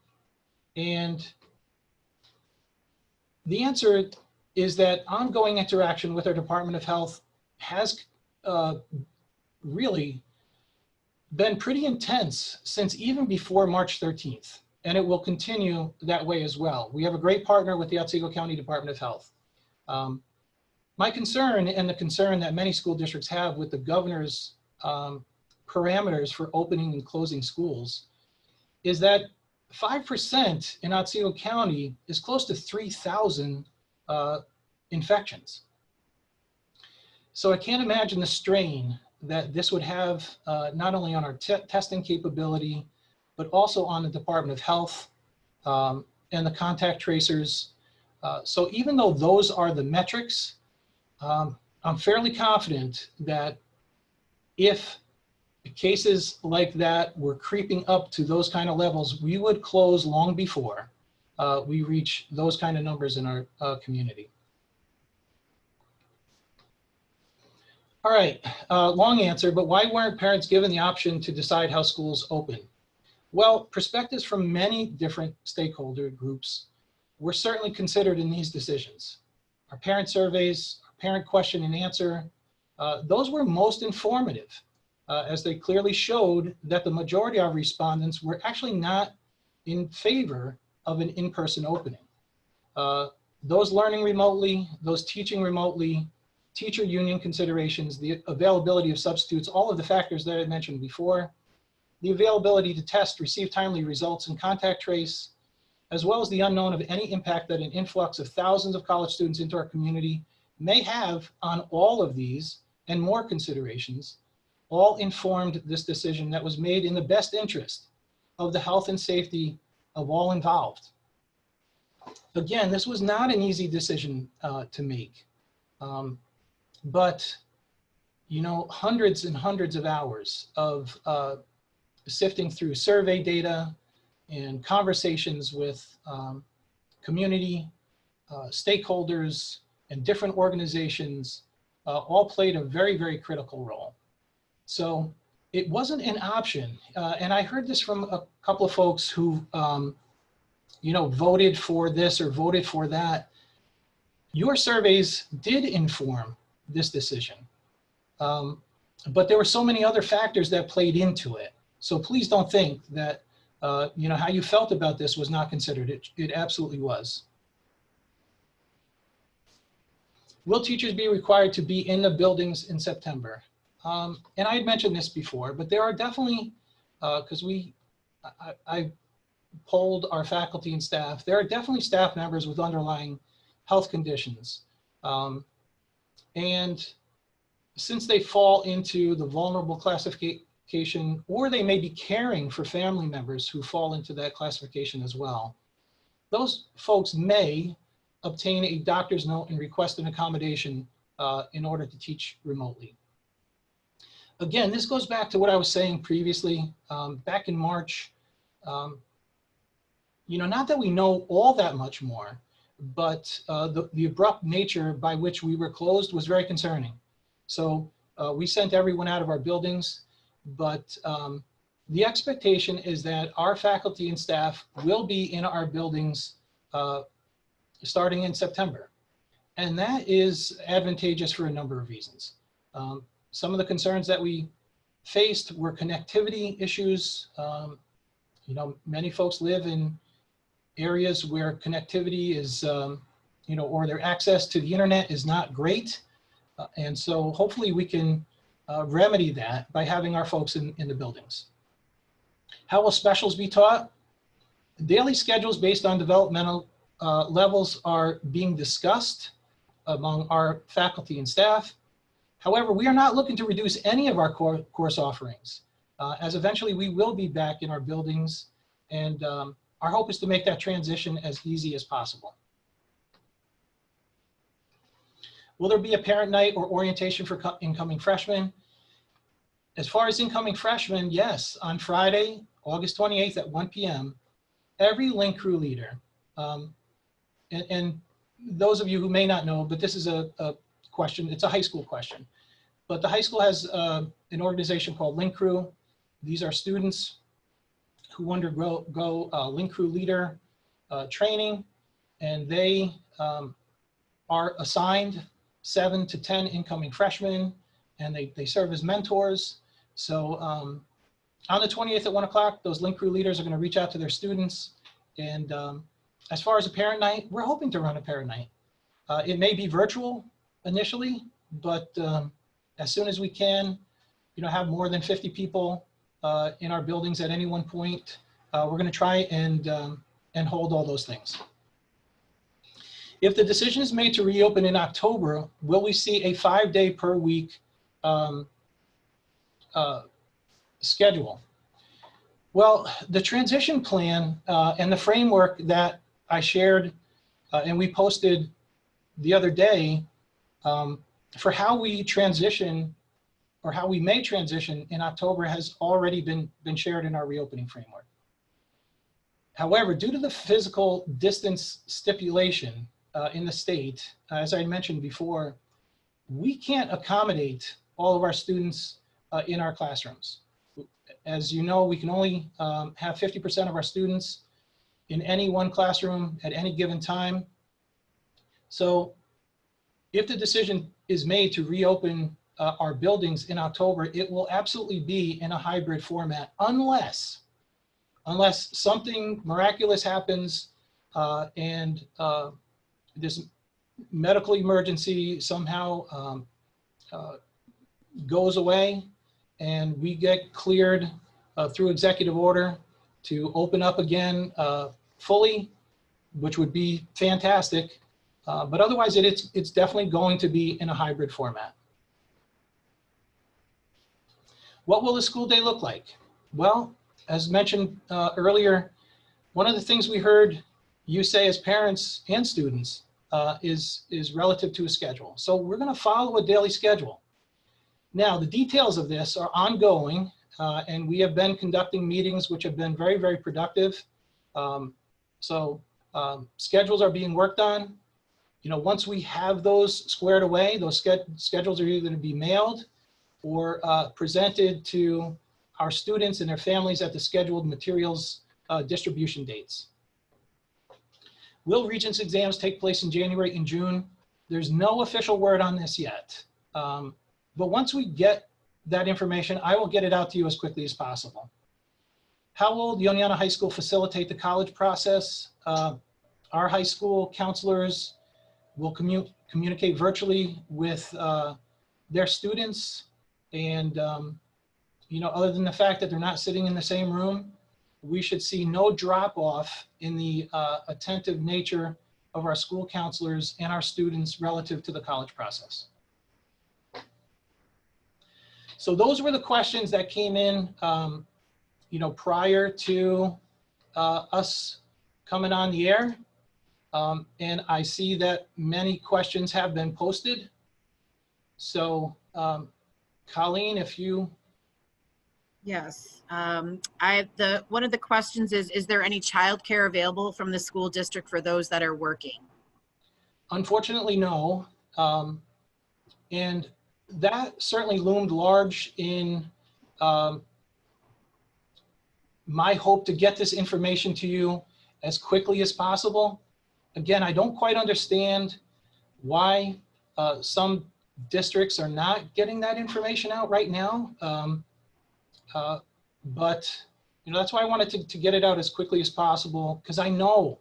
And the answer is that ongoing interaction with our Department of Health has really been pretty intense since even before March 13th. And it will continue that way as well. We have a great partner with the Otsego County Department of Health. My concern, and the concern that many school districts have with the governor's parameters for opening and closing schools, is that 5% in Otsego County is close to 3,000 infections. So I can't imagine the strain that this would have not only on our testing capability, but also on the Department of Health and the contact tracers. So even though those are the metrics, I'm fairly confident that if cases like that were creeping up to those kind of levels, we would close long before we reach those kind of numbers in our community. All right, long answer, but why weren't parents given the option to decide how schools open? Well, perspectives from many different stakeholder groups were certainly considered in these decisions. Our parent surveys, our parent question and answer, those were most informative as they clearly showed that the majority of respondents were actually not in favor of an in-person opening. Those learning remotely, those teaching remotely, teacher union considerations, the availability of substitutes, all of the factors that I mentioned before, the availability to test, receive timely results, and contact trace, as well as the unknown of any impact that an influx of thousands of college students into our community may have on all of these and more considerations, all informed this decision that was made in the best interest of the health and safety of all involved. Again, this was not an easy decision to make, but you know, hundreds and hundreds of hours of sifting through survey data and conversations with community stakeholders and different organizations all played a very, very critical role. So it wasn't an option. And I heard this from a couple of folks who, you know, voted for this or voted for that. Your surveys did inform this decision. But there were so many other factors that played into it. So please don't think that, you know, how you felt about this was not considered. It absolutely was. Will teachers be required to be in the buildings in September? And I had mentioned this before, but there are definitely, because I polled our faculty and staff, there are definitely staff members with underlying health conditions. And since they fall into the vulnerable classification, or they may be caring for family members who fall into that classification as well, those folks may obtain a doctor's note and request an accommodation in order to teach remotely. Again, this goes back to what I was saying previously. Back in March, not that we know all that much more, but the abrupt nature by which we were closed was very concerning. So we sent everyone out of our buildings, but the expectation is that our faculty and staff will be in our buildings starting in September. And that is advantageous for a number of reasons. Some of the concerns that we faced were connectivity issues. Many folks live in areas where connectivity is, or their access to the internet is not great. And so hopefully we can remedy that by having our folks in the buildings. How will specials be taught? Daily schedules based on developmental levels are being discussed among our faculty and staff. However, we are not looking to reduce any of our course offerings, as eventually we will be back in our buildings, and our hope is to make that transition as easy as possible. Will there be a parent night or orientation for incoming freshmen? As far as incoming freshmen, yes, on Friday, August 28th at 1 p.m., every link crew leader, and those of you who may not know, but this is a question, it's a high school question, but the high school has an organization called Link Crew. These are students who undergo Link Crew leader training, and they are assigned 7 to 10 incoming freshmen, and they serve as mentors. So on the 28th at 1 o'clock, those Link Crew leaders are going to reach out to their students. And as far as a parent night, we're hoping to run a parent night. It may be virtual initially, but as soon as we can, have more than 50 people in our buildings at any one point, we're going to try and hold all those things. If the decision is made to reopen in October, will we see a 5-day per week schedule? Well, the transition plan and the framework that I shared and we posted the other day for how we transition or how we may transition in October has already been shared in our reopening framework. However, due to the physical distance stipulation in the state, as I mentioned before, we can't accommodate all of our students in our classrooms. As you know, we can only have 50% of our students in any one classroom at any given time. So if the decision is made to reopen our buildings in October, it will absolutely be in a hybrid format unless something miraculous happens and this medical emergency somehow goes away and we get cleared through executive order to open up again fully, which would be fantastic. But otherwise, it's definitely going to be in a hybrid format. What will the school day look like? Well, as mentioned earlier, one of the things we heard you say as parents and students is relative to a schedule. So we're going to follow a daily schedule. Now, the details of this are ongoing, and we have been conducting meetings which have been very, very productive. Schedules are being worked on. Once we have those squared away, those schedules are either going to be mailed or presented to our students and their families at the scheduled materials distribution dates. Will Regents exams take place in January and June? There's no official word on this yet. But once we get that information, I will get it out to you as quickly as possible. How will the Oneonta High School facilitate the college process? Our high school counselors will communicate virtually with their students. And, other than the fact that they're not sitting in the same room, we should see no drop off in the attentive nature of our school counselors and our students relative to the college process. So those were the questions that came in, prior to us coming on the air. And I see that many questions have been posted. So Colleen, if you. Yes, one of the questions is there any childcare available from the school district for those that are working? Unfortunately, no. And that certainly loomed large in my hope to get this information to you as quickly as possible. Again, I don't quite understand why some districts are not getting that information out right now. But that's why I wanted to get it out as quickly as possible, because I know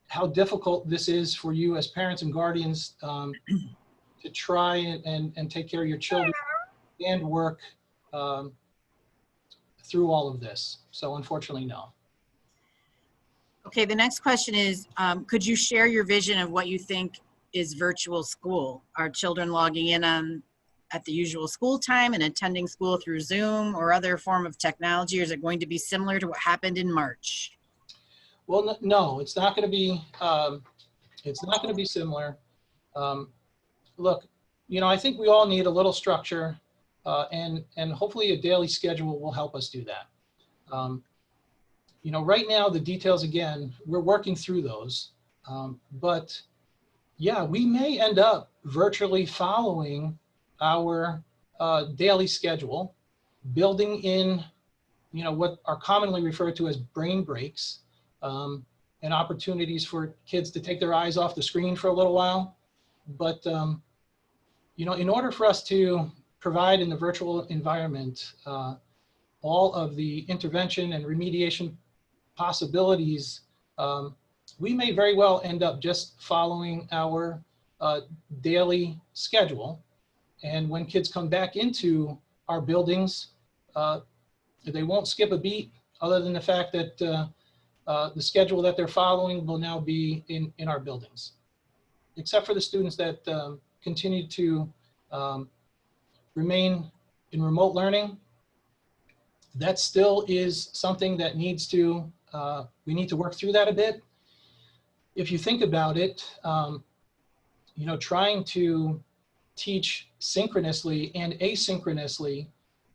how difficult this is for you as parents and guardians to try and take care of your children and work through all of this. So unfortunately, no. Okay, the next question is, could you share your vision of what you think is virtual school? Are children logging in at the usual school time and attending school through Zoom or other form of technology, or is it going to be similar to what happened in March? Well, no, it's not going to be. It's not going to be similar. Look, I think we all need a little structure, and hopefully a daily schedule will help us do that. Right now the details, again, we're working through those, but yeah, we may end up virtually following our daily schedule, building in, what are commonly referred to as brain breaks, and opportunities for kids to take their eyes off the screen for a little while. But, in order for us to provide in the virtual environment all of the intervention and remediation possibilities, we may very well end up just following our daily schedule. And when kids come back into our buildings, they won't skip a beat, other than the fact that the schedule that they're following will now be in our buildings, except for the students that continue to remain in remote learning. That still is something that needs to, we need to work through that a bit. If you think about it, trying to teach synchronously and asynchronously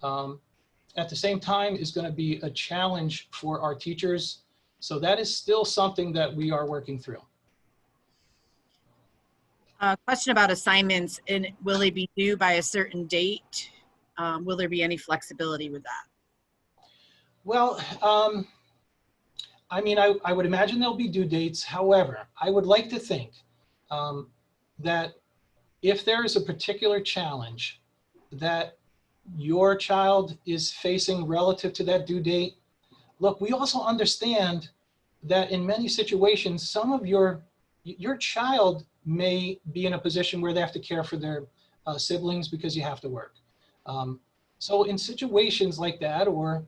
at the same time is going to be a challenge for our teachers. So that is still something that we are working through. Question about assignments, and will they be due by a certain date? Will there be any flexibility with that? Well, I would imagine there'll be due dates. However, I would like to think that if there is a particular challenge that your child is facing relative to that due date, look, we also understand that in many situations, some of your child may be in a position where they have to care for their siblings because you have to work. So in situations like that, or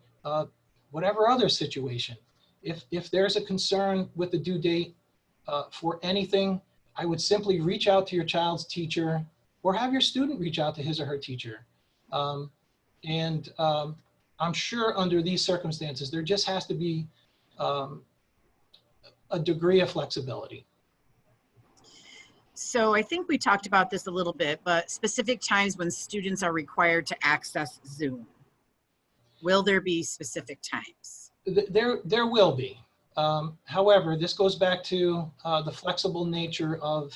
whatever other situation, if there's a concern with the due date for anything, I would simply reach out to your child's teacher, or have your student reach out to his or her teacher. And I'm sure under these circumstances, there just has to be a degree of flexibility. So I think we talked about this a little bit, but specific times when students are required to access Zoom. Will there be specific times? There will be. However, this goes back to the flexible nature of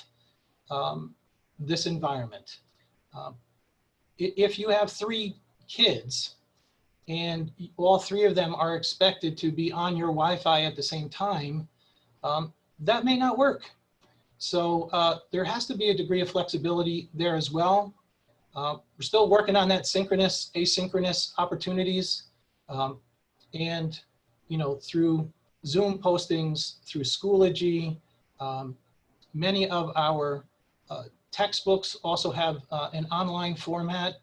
this environment. If you have 3 kids and all 3 of them are expected to be on your Wi-Fi at the same time, that may not work. So there has to be a degree of flexibility there as well. We're still working on that synchronous, asynchronous opportunities. And, through Zoom postings, through Schoology, many of our textbooks also have an online format.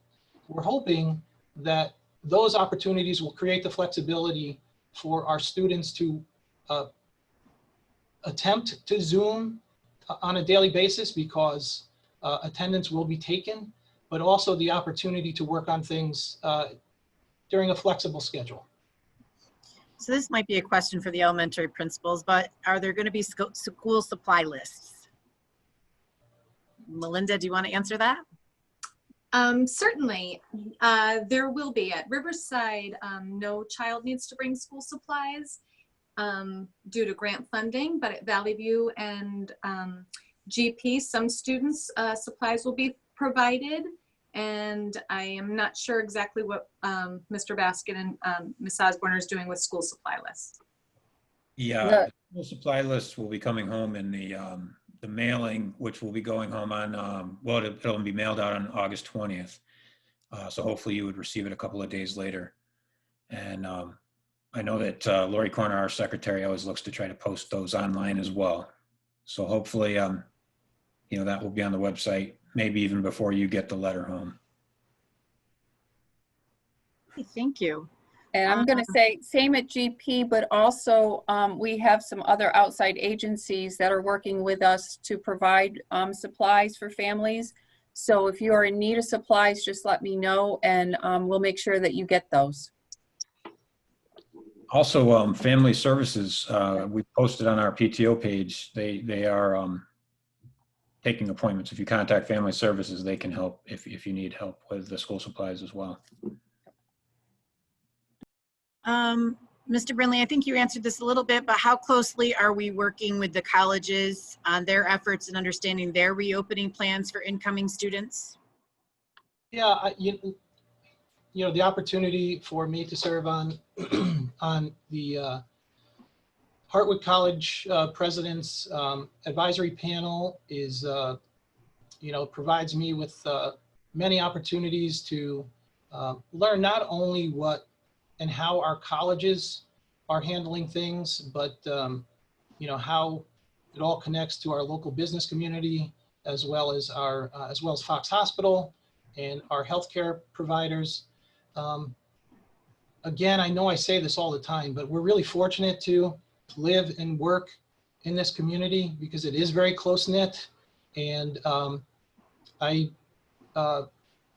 We're hoping that those opportunities will create the flexibility for our students to attempt to Zoom on a daily basis because attendance will be taken, but also the opportunity to work on things during a flexible schedule. So this might be a question for the elementary principals, but are there going to be school supply lists? Melinda, do you want to answer that? Certainly. There will be. At Riverside, no child needs to bring school supplies due to grant funding, but at Valley View and GP, some students' supplies will be provided. And I am not sure exactly what Mr. Baskin and Ms. Osborne is doing with school supply lists. Yeah, the school supply list will be coming home in the mailing, which will be going home on, well, it'll be mailed out on August 20th. So hopefully you would receive it a couple of days later. And I know that Lori Corner, our secretary, always looks to try to post those online as well. So hopefully, you know, that will be on the website, maybe even before you get the letter home. Thank you. And I'm going to say same at GP, but also we have some other outside agencies that are working with us to provide supplies for families. So if you are in need of supplies, just let me know and we'll make sure that you get those. Also, family services, we posted on our PTO page, they are taking appointments. If you contact family services, they can help if you need help with the school supplies as well. Mr. Brinley, I think you answered this a little bit, but how closely are we working with the colleges on their efforts and understanding their reopening plans for incoming students? Yeah, you know, the opportunity for me to serve on on the Hartwood College President's Advisory Panel is, you know, provides me with many opportunities to learn not only what and how our colleges are handling things, but you know, how it all connects to our local business community, as well as our as well as Fox Hospital and our healthcare providers. Again, I know I say this all the time, but we're really fortunate to live and work in this community because it is very close-knit, and I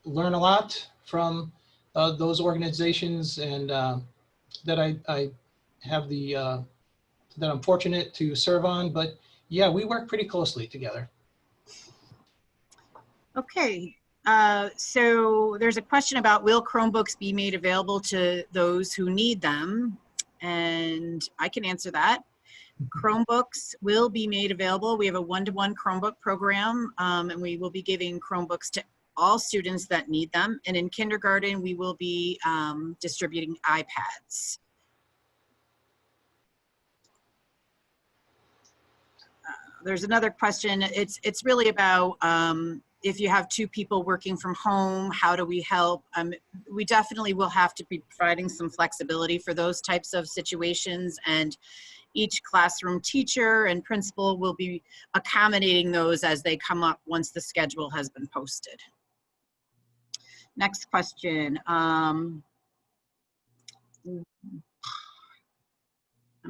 learn a lot from those organizations, and that I have the that I'm fortunate to serve on. But yeah, we work pretty closely together. Okay, so there's a question about will Chromebooks be made available to those who need them? And I can answer that. Chromebooks will be made available. We have a one-to-one Chromebook program, and we will be giving Chromebooks to all students that need them. And in kindergarten, we will be distributing iPads. There's another question. It's really about if you have two people working from home, how do we help? We definitely will have to be providing some flexibility for those types of situations, and each classroom teacher and principal will be accommodating those as they come up once the schedule has been posted. Next question. I'm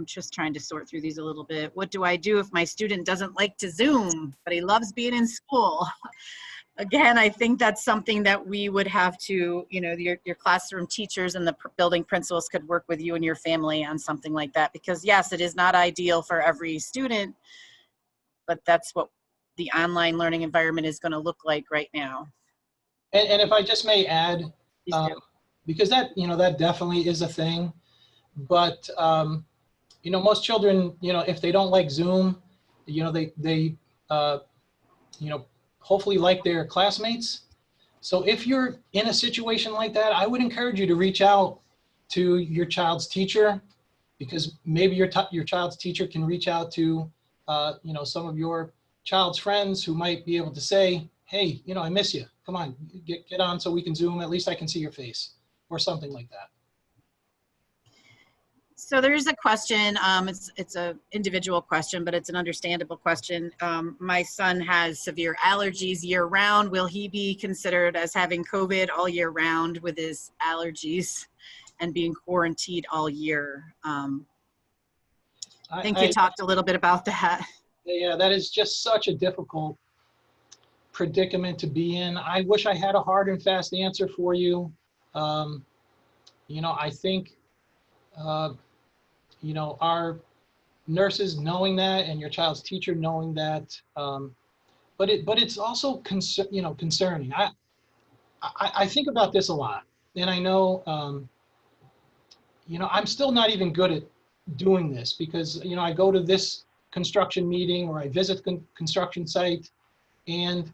just trying to sort through these a little bit. What do I do if my student doesn't like to Zoom, but he loves being in school? Again, I think that's something that we would have to, you know, your classroom teachers and the building principals could work with you and your family on something like that. Because yes, it is not ideal for every student, but that's what the online learning environment is going to look like right now. And if I just may add, because that, you know, that definitely is a thing, but you know, most children, you know, if they don't like Zoom, you know, they you know, hopefully like their classmates. So if you're in a situation like that, I would encourage you to reach out to your child's teacher, because maybe your child's teacher can reach out to, you know, some of your child's friends who might be able to say, hey, you know, I miss you. Come on, get on so we can Zoom. At least I can see your face, or something like that. So there is a question, it's an individual question, but it's an understandable question. My son has severe allergies year round. Will he be considered as having COVID all year round with his allergies? and being quarantined all year. I think I- you talked a little bit about that. Yeah, that is just such a difficult predicament to be in. I wish I had a hard and fast answer for you. I think, our nurses knowing that and your child's teacher knowing that, but it's also concerning. I think about this a lot, and I know, I'm still not even good at doing this because, I go to this construction meeting or I visit construction site, and,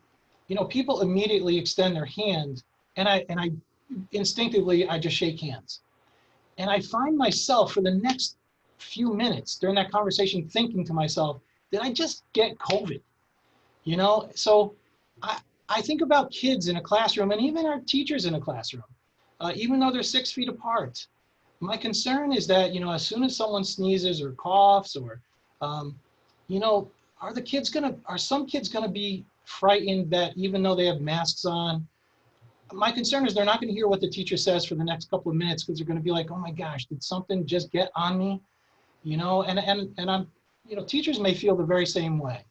people immediately extend their hand, and I instinctively, I just shake hands. And I find myself for the next few minutes during that conversation thinking to myself, did I just get COVID? So I think about kids in a classroom and even our teachers in a classroom, even though they're 6 feet apart. My concern is that, as soon as someone sneezes or coughs or, are some kids gonna be frightened that even though they have masks on? My concern is they're not gonna hear what the teacher says for the next couple of minutes because they're gonna be like, oh my gosh, did something just get on me? And I'm, teachers may feel the very same way.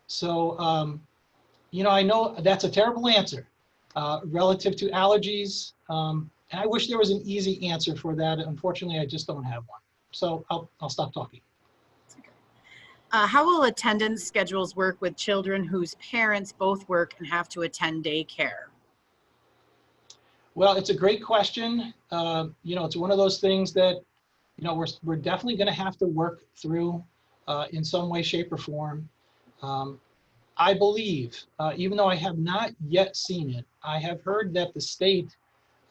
So, I know that's a terrible answer relative to allergies. And I wish there was an easy answer for that. Unfortunately, I just don't have one. So I'll stop talking. How will attendance schedules work with children whose parents both work and have to attend daycare? Well, it's a great question. It's one of those things that, we're definitely going to have to work through in some way, shape, or form. I believe, even though I have not yet seen it, I have heard that the state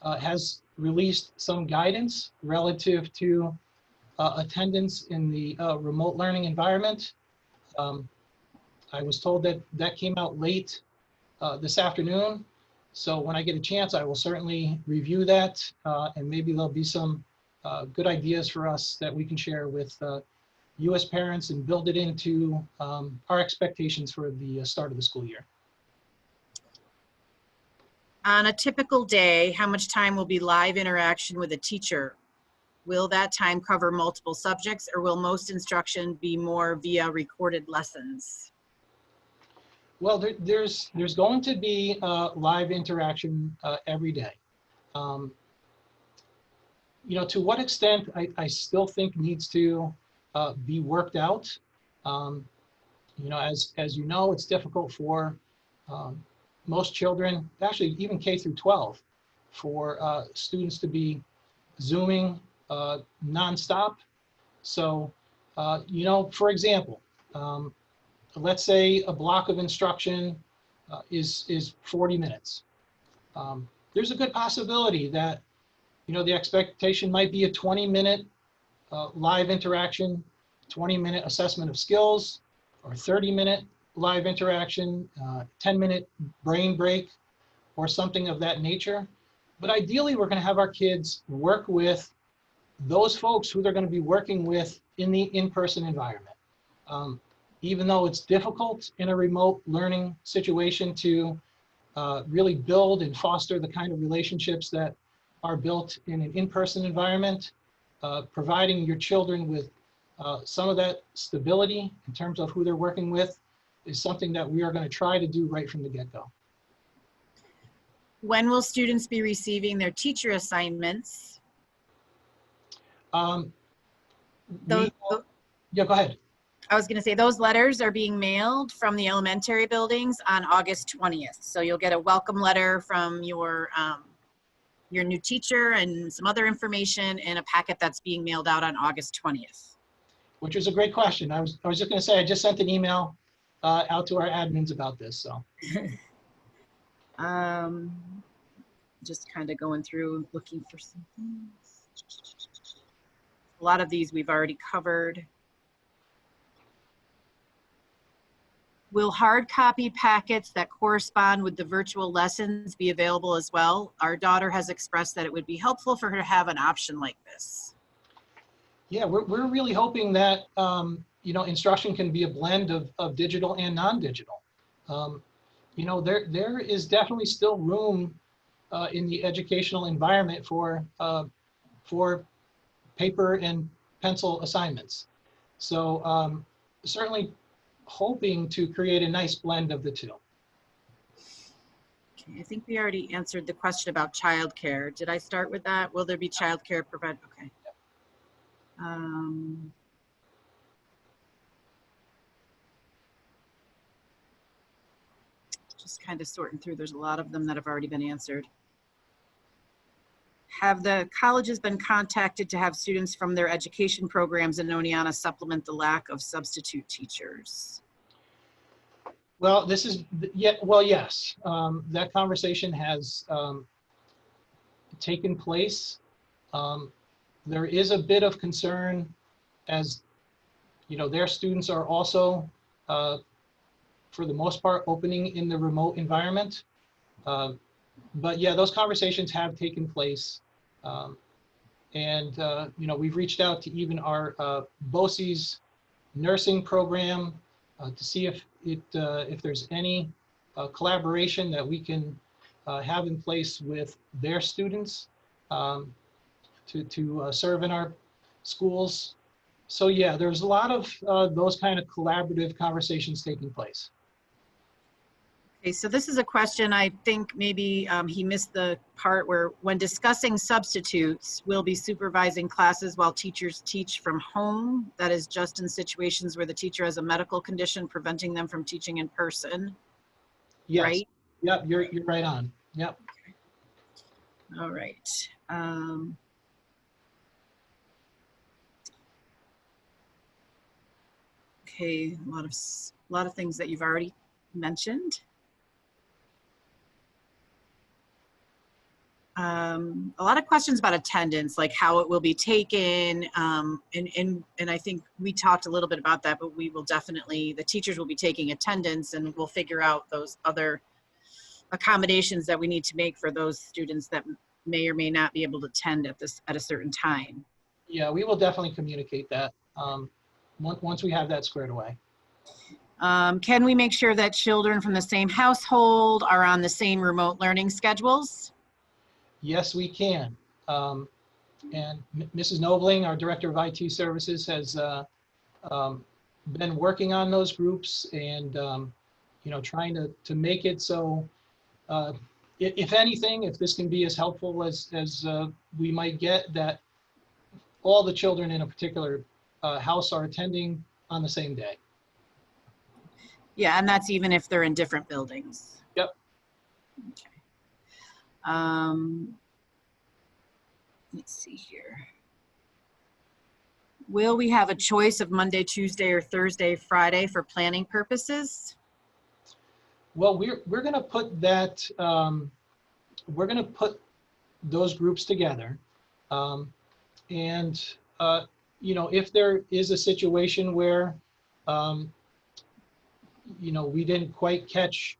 has released some guidance relative to attendance in the remote learning environment. I was told that that came out late this afternoon. So when I get a chance, I will certainly review that, and maybe there'll be some good ideas for us that we can share with you as parents and build it into our expectations for the start of the school year. On a typical day, how much time will be live interaction with a teacher? Will that time cover multiple subjects, or will most instruction be more via recorded lessons? Well, there's going to be live interaction every day. To what extent I still think needs to be worked out. As you know, it's difficult for most children, actually even K through 12, for students to be Zooming nonstop. So, for example, let's say a block of instruction is 40 minutes. There's a good possibility that, the expectation might be a 20-minute live interaction, 20-minute assessment of skills, or 30-minute live interaction, 10-minute brain break, or something of that nature. But ideally, we're going to have our kids work with those folks who they're going to be working with in the in-person environment. Even though it's difficult in a remote learning situation to really build and foster the kind of relationships that are built in an in-person environment, providing your children with some of that stability in terms of who they're working with is something that we are going to try to do right from the get-go. When will students be receiving their teacher assignments? Yeah, go ahead. I was going to say those letters are being mailed from the elementary buildings on August 20th. So you'll get a welcome letter from your new teacher and some other information in a packet that's being mailed out on August 20th. Which is a great question. I was just going to say, I just sent an email out to our admins about this. So, just kind of going through looking for some things. A lot of these we've already covered. Will hard copy packets that correspond with the virtual lessons be available as well? Our daughter has expressed that it would be helpful for her to have an option like this. Yeah, we're really hoping that instruction can be a blend of digital and non-digital. There is definitely still room in the educational environment for for paper and pencil assignments. So certainly hoping to create a nice blend of the two. Okay, I think we already answered the question about childcare. Did I start with that? Will there be childcare provided? Okay. Just kind of sorting through. There's a lot of them that have already been answered. Have the colleges been contacted to have students from their education programs in Oneonta supplement the lack of substitute teachers? Well, this is, yeah, well, yes, that conversation has taken place. There is a bit of concern as, you know, their students are also, for the most part, opening in the remote environment. But yeah, those conversations have taken place. And, you know, we've reached out to even our BOCES nursing program to see if there's any collaboration that we can have in place with their students to serve in our schools. So yeah, there's a lot of those kind of collaborative conversations taking place. Okay, so this is a question, I think maybe he missed the part where when discussing substitutes, we'll be supervising classes while teachers teach from home. That is just in situations where the teacher has a medical condition preventing them from teaching in person, Yes. right? Yep, you're right on. Yep. All right. Okay, a lot of things that you've already mentioned. A lot of questions about attendance, like how it will be taken. And I think we talked a little bit about that, but we will definitely, the teachers will be taking attendance and we'll figure out those other accommodations that we need to make for those students that may or may not be able to attend at a certain time. Yeah, we will definitely communicate that once we have that squared away. Can we make sure that children from the same household are on the same remote learning schedules? Yes, we can. And Mrs. Nobling, our Director of IT Services, has been working on those groups and, you know, trying to make it so, if anything, if this can be as helpful as we might get, that all the children in a particular house are attending on the same day. Yeah, and that's even if they're in different buildings. Yep. Okay. Let's see here. Will we have a choice of Monday, Tuesday, or Thursday, Friday for planning purposes? Well, we're going to put that, we're going to put those groups together. And, you know, if there is a situation where, you know, we didn't quite catch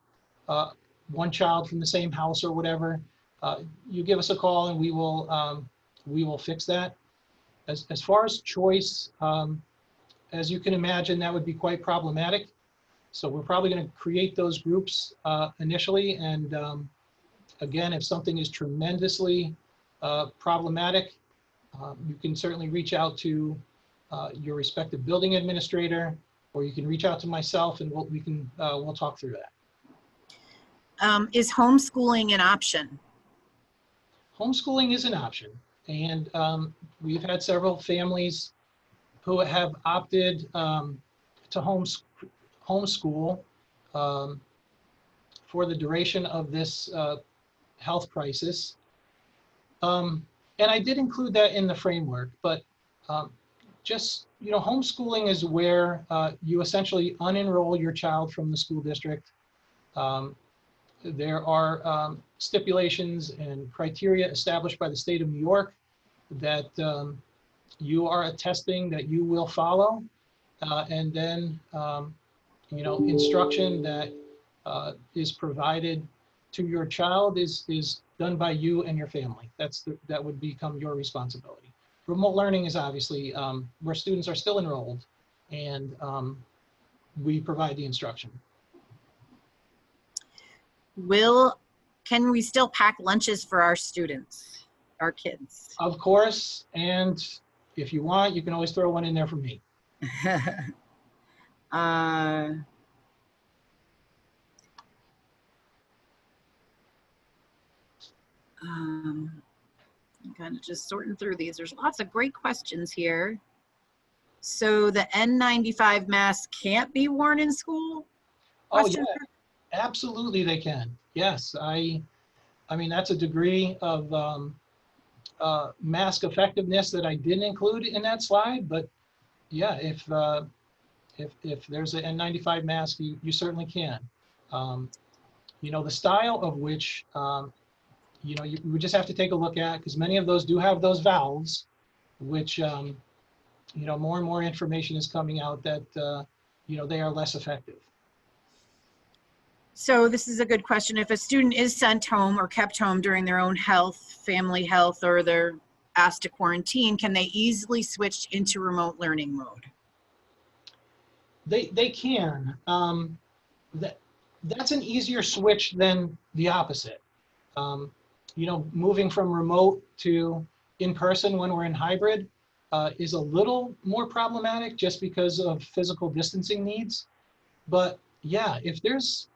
one child from the same house or whatever, you give us a call and we will fix that. As far as choice, as you can imagine, that would be quite problematic. So we're probably going to create those groups initially. And again, if something is tremendously problematic, you can certainly reach out to your respective building administrator, or you can reach out to myself and we'll talk through that. Is homeschooling an option? Homeschooling is an option. And we've had several families who have opted to homeschool for the duration of this health crisis. And I did include that in the framework, but just, you know, homeschooling is where you essentially unenroll your child from the school district. There are stipulations and criteria established by the state of New York that you are attesting that you will follow. And then, you know, instruction that is provided to your child is done by you and your family. That would become your responsibility. Remote learning is obviously where students are still enrolled and we provide the instruction. Can we still pack lunches for our students? our kids. Of course, and if you want, you can always throw one in there for me. uh, I'm kind of just sorting through these. There's lots of great questions here. So the N95 mask can't be worn in school? Oh, Question yeah, absolutely they can. Yes, I mean, that's a degree of mask effectiveness that I didn't include in that slide, but yeah, if there's an N95 mask, you certainly can. You know, the style of which, you know, you would just have to take a look at, because many of those do have those valves, which, you know, more and more information is coming out that, you know, they are less effective. So this is a good question. If a student is sent home or kept home during their own health, family health, or they're asked to quarantine, can they easily switch into remote learning mode? They can. That's an easier switch than the opposite. You know, moving from remote to in-person when we're in hybrid is a little more problematic just because of physical distancing needs. But yeah, if there's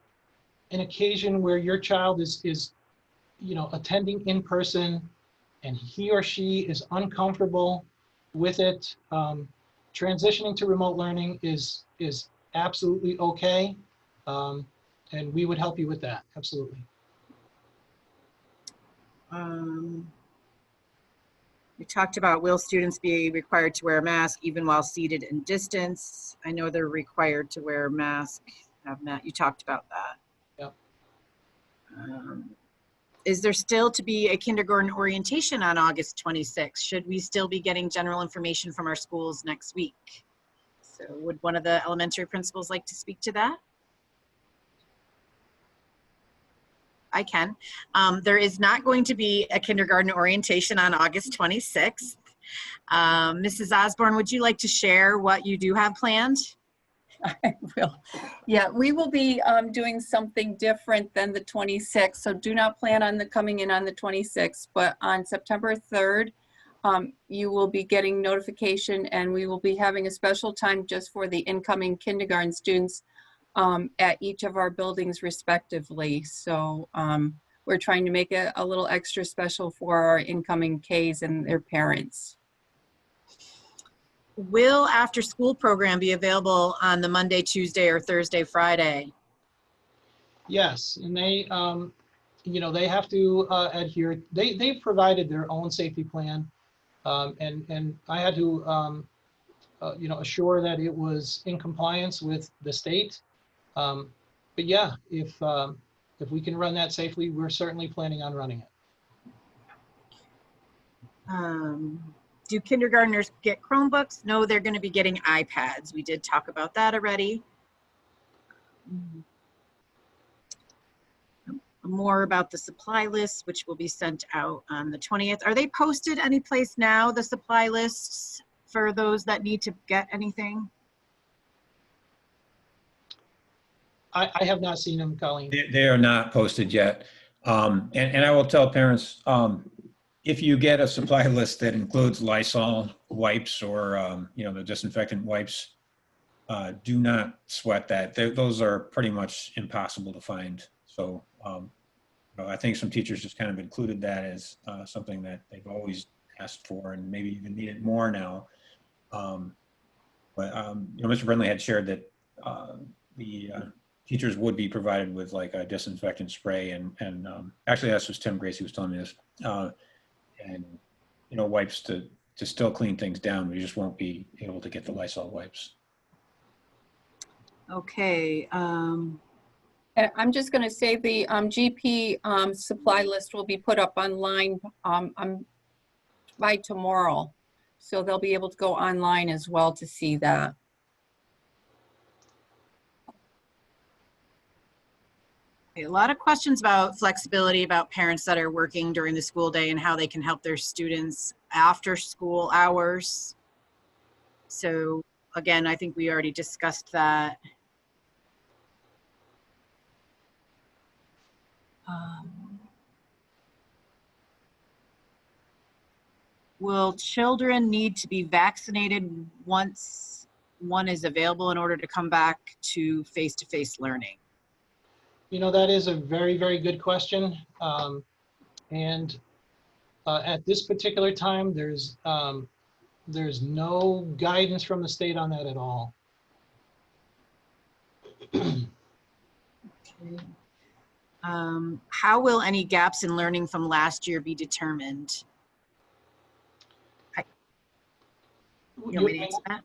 an occasion where your child is you know, attending in person and he or she is uncomfortable with it, transitioning to remote learning is absolutely okay. And we would help you with that, absolutely. We talked about, will students be required to wear a mask even while seated in distance? I know they're required to wear a mask. Matt, you talked about that. Yep. Is there still to be a kindergarten orientation on August 26th? Should we still be getting general information from our schools next week? So would one of the elementary principals like to speak to that? I can. There is not going to be a kindergarten orientation on August 26th. Mrs. Osborne, would you like to share what you do have planned? I will. Yeah, we will be doing something different than the 26th. So do not plan on coming in on the 26th, but on September 3rd, you will be getting notification, and we will be having a special time just for the incoming kindergarten students at each of our buildings respectively. So we're trying to make it a little extra special for our incoming Ks and their parents. Will after school program be available on the Monday, Tuesday, or Thursday, Friday? Yes, and they, you know, they have to adhere. They've provided their own safety plan, and I had to, you know, assure that it was in compliance with the state. But yeah, if we can run that safely, we're certainly planning on running it. Do kindergartners get Chromebooks? No, they're going to be getting iPads. We did talk about that already. More about the supply list, which will be sent out on the 20th. Are they posted any place now, the supply lists, for those that need to get anything? I have not seen them, Colleen. They are not posted yet. And I will tell parents, if you get a supply list that includes Lysol wipes or, you know, the disinfectant wipes, do not sweat that. Those are pretty much impossible to find. So you know, I think some teachers just kind of included that as something that they've always asked for and maybe even need it more now. But you know, Mr. Brindley had shared that the teachers would be provided with like a disinfectant spray and actually this was Tim Gracie who was telling me this. And you know, wipes to still clean things down. We just won't be able to get the Lysol wipes. Okay. And I'm just going to say the GP supply list will be put up online by tomorrow. So they'll be able to go online as well to see that. A lot of questions about flexibility, about parents that are working during the school day and how they can help their students after school hours. So again, I think we already discussed that. Will children need to be vaccinated once one is available in order to come back to face-to-face learning? You know, that is a very, very good question. And at this particular time, there's no guidance from the state on that at all. How will any gaps in learning from last year be determined? You want me to answer that?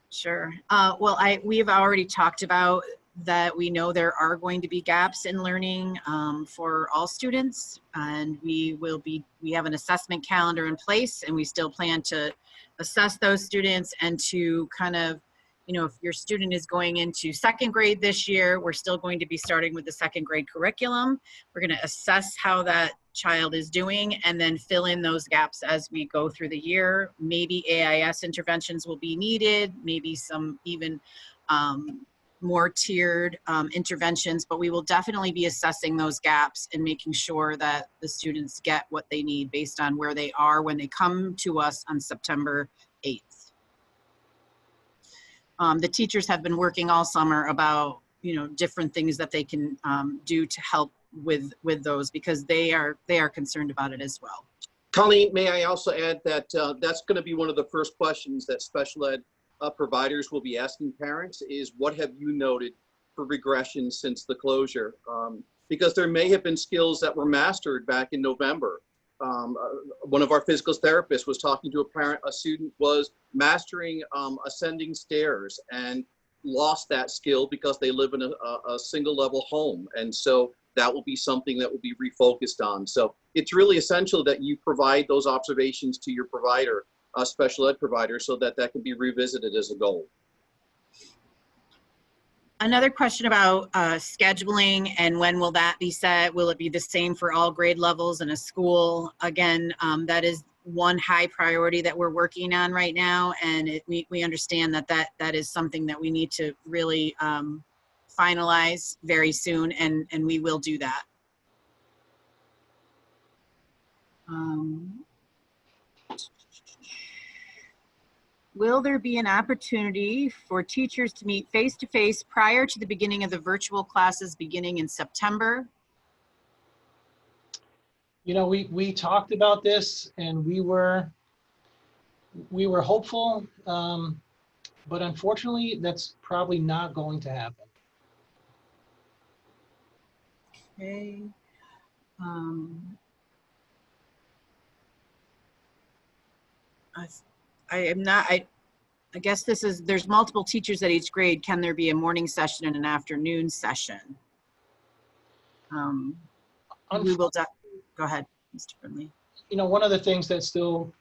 Sure. Well, we have already talked about that. We know there are going to be gaps in learning for all students, and we have an assessment calendar in place, and we still plan to assess those students and to kind of, you know, if your student is going into second grade this year, we're still going to be starting with the second grade curriculum. We're going to assess how that child is doing and then fill in those gaps as we go through the year. Maybe AIS interventions will be needed, maybe some even more tiered interventions, but we will definitely be assessing those gaps and making sure that the students get what they need based on where they are when they come to us on September 8th. The teachers have been working all summer about, you know, different things that they can do to help with those, because they are concerned about it as well. Colleen, may I also add that that's going to be one of the first questions that special ed providers will be asking parents is, what have you noted for regression since the closure? Because there may have been skills that were mastered back in November. One of our physical therapists was talking to a student was mastering ascending stairs and lost that skill because they live in a single level home. And so that will be something that will be refocused on. So it's really essential that you provide those observations to your provider, special ed provider, so that that can be revisited as a goal. Another question about scheduling and when will that be set? Will it be the same for all grade levels in a school? Again, that is one high priority that we're working on right now, and we understand that is something that we need to really finalize very soon, and we will do that. Will there be an opportunity for teachers to meet face-to-face prior to the beginning of the virtual classes beginning in September? You know, we talked about this, and we were hopeful, but unfortunately, that's probably not going to happen. Okay. I guess there's multiple teachers at each grade. Can there be a morning session and an afternoon session? We will, go ahead, Mr. Brindley. You know, one of the things that still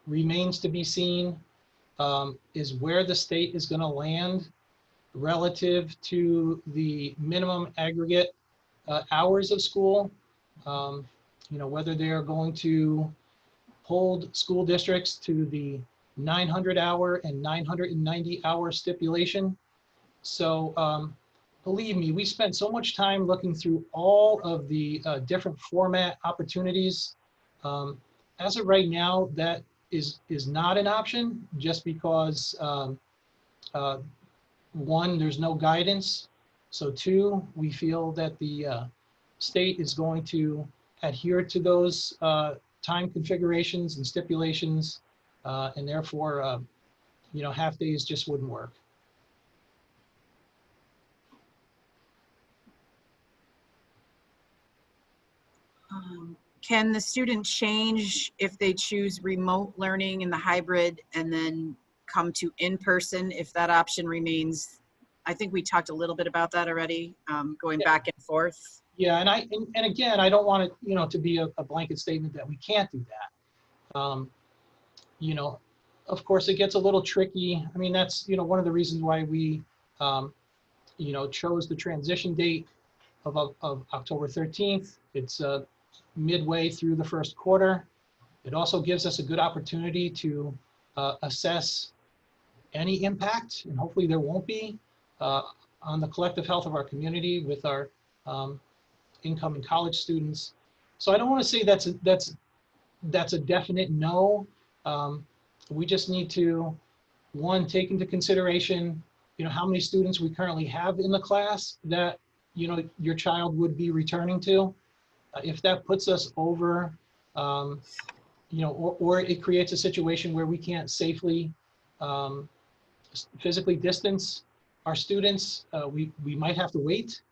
remains to be seen is where the state is going to land relative to the minimum aggregate hours of school. You know, whether they are going to hold school districts to the 900-hour and 990-hour stipulation. So believe me, we spent so much time looking through all of the different format opportunities. As of right now, that is not an option, just because one, there's no guidance. So two, we feel that the state is going to adhere to those time configurations and stipulations, and therefore, you know, half days just wouldn't work. Can the student change if they choose remote learning in the hybrid and then come to in-person if that option remains? I think we talked a little bit about that already, going back and forth. Yeah, and again, I don't want it, you know, to be a blanket statement that we can't do that. You know, of course, it gets a little tricky. I mean, that's, you know, one of the reasons why we, you know, chose the transition date of October 13th. It's midway through the first quarter. It also gives us a good opportunity to assess any impact, and hopefully there won't be, on the collective health of our community with our incoming college students. So I don't want to say that's that's a definite no. We just need to, one, take into consideration, how many students we currently have in the class that, your child would be returning to. If that puts us over, or it creates a situation where we can't safely physically distance our students, we might have to wait.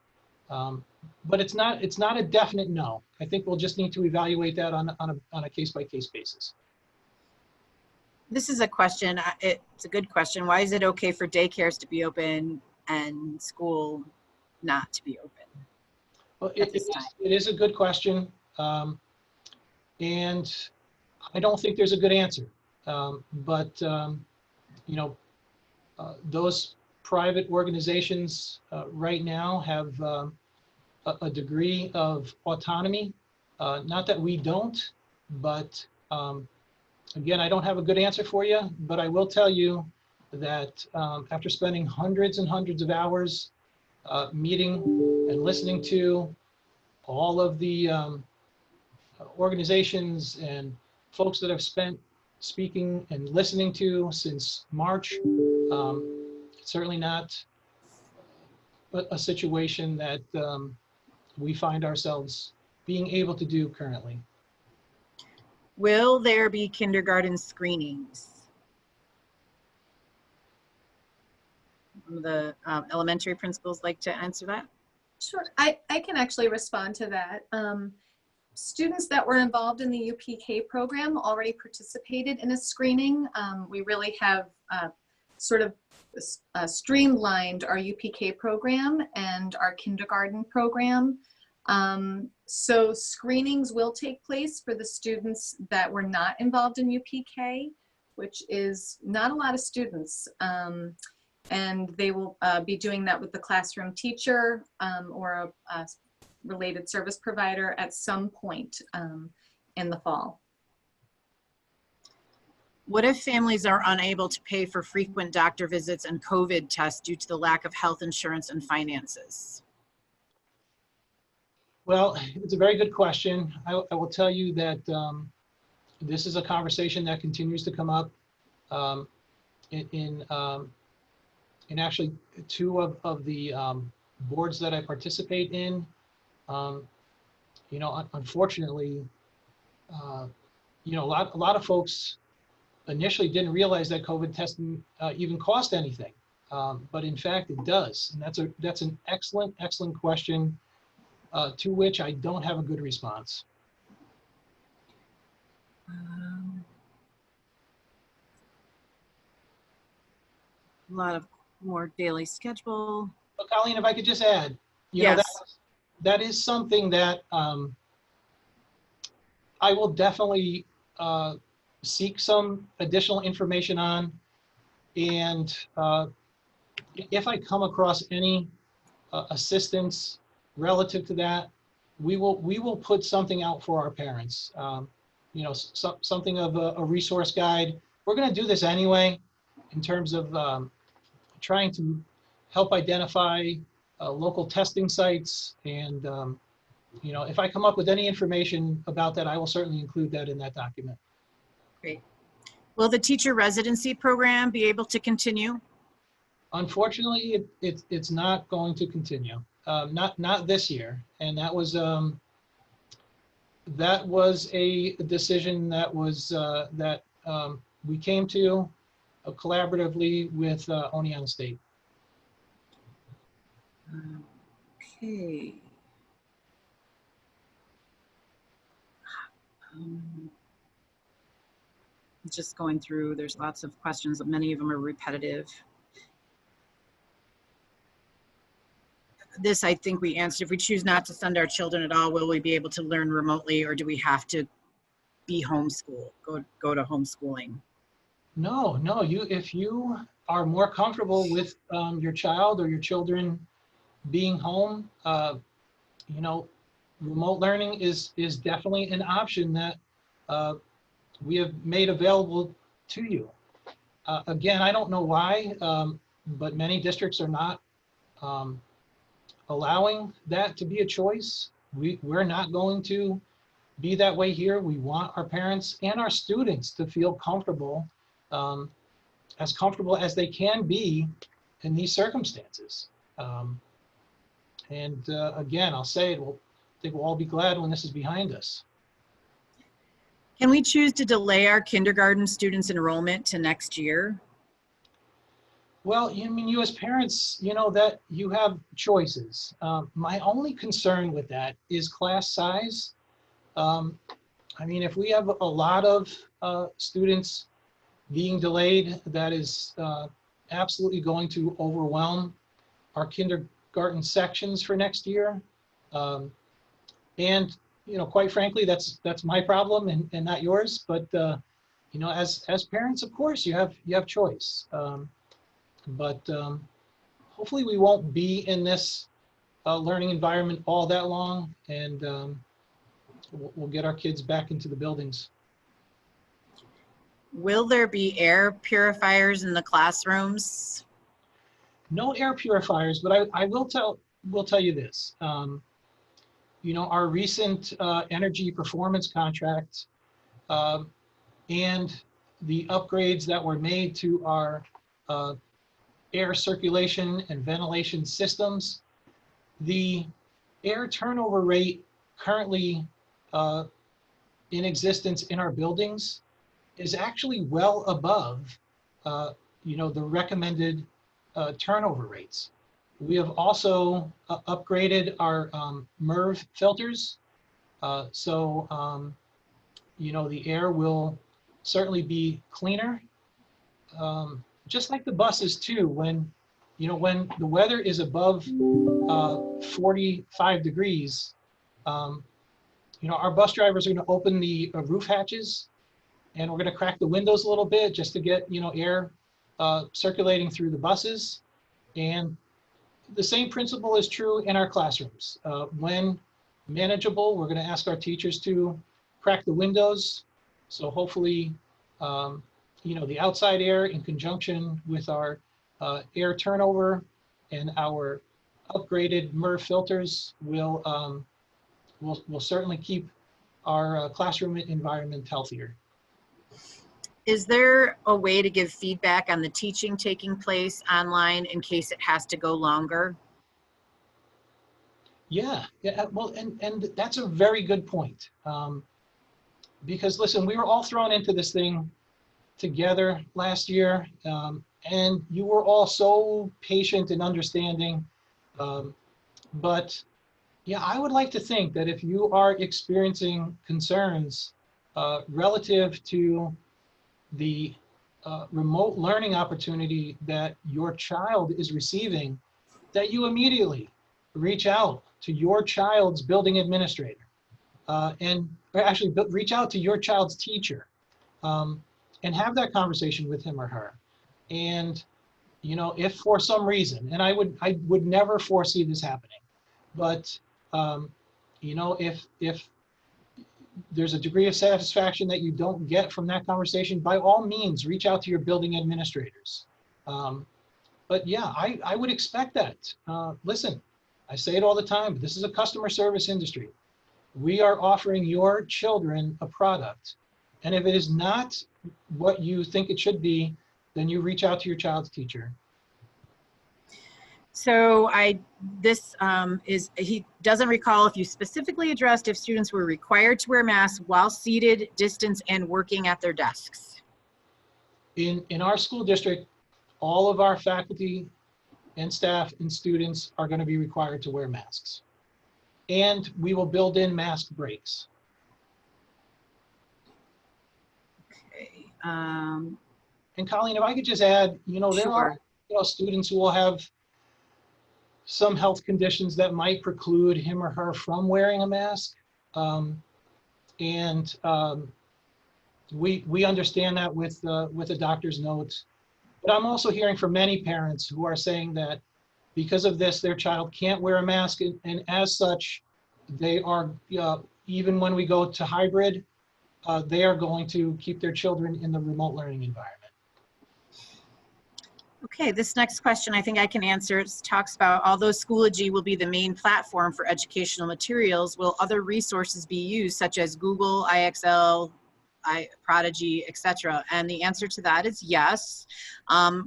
But it's not a definite no. I think we'll just need to evaluate that on a case-by-case basis. This is a question, it's a good question. Why is it okay for daycares to be open and school not to be open? Well, At this time. it is a good question. And I don't think there's a good answer. Those private organizations right now have a degree of autonomy. Not that we don't, but again, I don't have a good answer for you, but I will tell you that after spending hundreds and hundreds of hours meeting and listening to all of the organizations and folks that I've spent speaking and listening to since March, certainly not a situation that we find ourselves being able to do currently. Will there be kindergarten screenings? One of the elementary principals like to answer that? Sure, I can actually respond to that. Students that were involved in the UPK program already participated in a screening. We really have sort of streamlined our UPK program and our kindergarten program. So screenings will take place for the students that were not involved in UPK, which is not a lot of students. And they will be doing that with the classroom teacher or a related service provider at some point in the fall. What if families are unable to pay for frequent doctor visits and COVID tests due to the lack of health insurance and finances? Well, it's a very good question. I will tell you that this is a conversation that continues to come up in actually two of the boards that I participate in. Unfortunately, a lot of folks initially didn't realize that COVID testing even cost anything, but in fact it does, and that's an excellent question to which I don't have a good response. A lot of more daily schedule. But Colleen, if I could just add, Yes. That is something that I will definitely seek some additional information on. And if I come across any assistance relative to that, we will put something out for our parents. Something of a resource guide. We're going to do this anyway in terms of trying to help identify local testing sites. And, if I come up with any information about that, I will certainly include that in that document. Great. Will the teacher residency program be able to continue? Unfortunately, it's not going to continue. Not this year. And that was a decision that was we came to collaboratively with Oneonta State. Okay. Just going through, there's lots of questions, many of them are repetitive. This, I think we answered. If we choose not to send our children at all, will we be able to learn remotely, or do we have to be homeschooled, go to homeschooling? No, if you are more comfortable with your child or your children being home, remote learning is definitely an option that we have made available to you. Again, I don't know why, but many districts are not allowing that to be a choice. We're not going to be that way here. We want our parents and our students to feel comfortable, as comfortable as they can be in these circumstances. Again, I'll say it, I think we'll all be glad when this is behind us. Can we choose to delay our kindergarten students' enrollment to next year? Well, I mean, you as parents, you know that you have choices. My only concern with that is class size. I mean, if we have a lot of students being delayed, that is absolutely going to overwhelm our kindergarten sections for next year. And, you know, quite frankly, that's my problem and not yours. But, you know, as parents, of course, you have choice. Hopefully we won't be in this learning environment all that long, and we'll get our kids back into the buildings. Will there be air purifiers in the classrooms? No air purifiers, but I will tell you this. You know, our recent energy performance contract and the upgrades that were made to our air circulation and ventilation systems, the air turnover rate currently in existence in our buildings is actually well above, you know, the recommended turnover rates. We have also upgraded our MERV filters, you know, the air will certainly be cleaner. Just like the buses too, when, you know, when the weather is above 45 degrees, you know, our bus drivers are going to open the roof hatches, and we're going to crack the windows a little bit just to get, you know, air circulating through the buses. And the same principle is true in our classrooms. When manageable, we're going to ask our teachers to crack the windows. So hopefully, you know, the outside air in conjunction with our air turnover and our upgraded MERV filters will certainly keep our classroom environment healthier. Is there a way to give feedback on the teaching taking place online in case it has to go longer? Yeah, well, and that's a very good point. Because listen, we were all thrown into this thing together last year, and you were all so patient and understanding. But yeah, I would like to think that if you are experiencing concerns relative to the remote learning opportunity that your child is receiving, that you immediately reach out to your child's building administrator or actually reach out to your child's teacher and have that conversation with him or her. And, you know, if for some reason, and I would never foresee this happening, but, you know, if there's a degree of satisfaction that you don't get from that conversation, by all means, reach out to your building administrators. But yeah, I would expect that. Listen, I say it all the time, but this is a customer service industry. We are offering your children a product. And if it is not what you think it should be, then you reach out to your child's teacher. So he doesn't recall if you specifically addressed if students were required to wear masks while seated, distance, and working at their desks. In our school district, all of our faculty and staff and students are going to be required to wear masks. And we will build in mask breaks. Okay. And Colleen, if I could just add, you know, there are students who will have some health conditions that might preclude him or her from wearing a mask. We understand that with a doctor's note. But I'm also hearing from many parents who are saying that because of this, their child can't wear a mask. And as such, they are, even when we go to hybrid, they are going to keep their children in the remote learning environment. Okay, this next question I think I can answer. It talks about, although Schoology will be the main platform for educational materials, will other resources be used such as Google, IXL, Prodigy, etc.? And the answer to that is yes.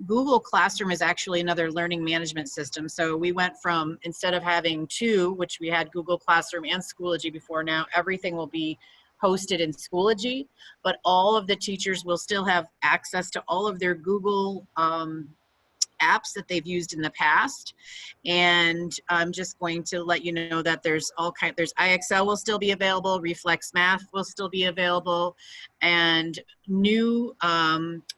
Google Classroom is actually another learning management system. So we went from, instead of having two, which we had Google Classroom and Schoology before, now everything will be hosted in Schoology, but all of the teachers will still have access to all of their Google apps that they've used in the past. And I'm just going to let you know that there's IXL will still be available, Reflex Math will still be available, and new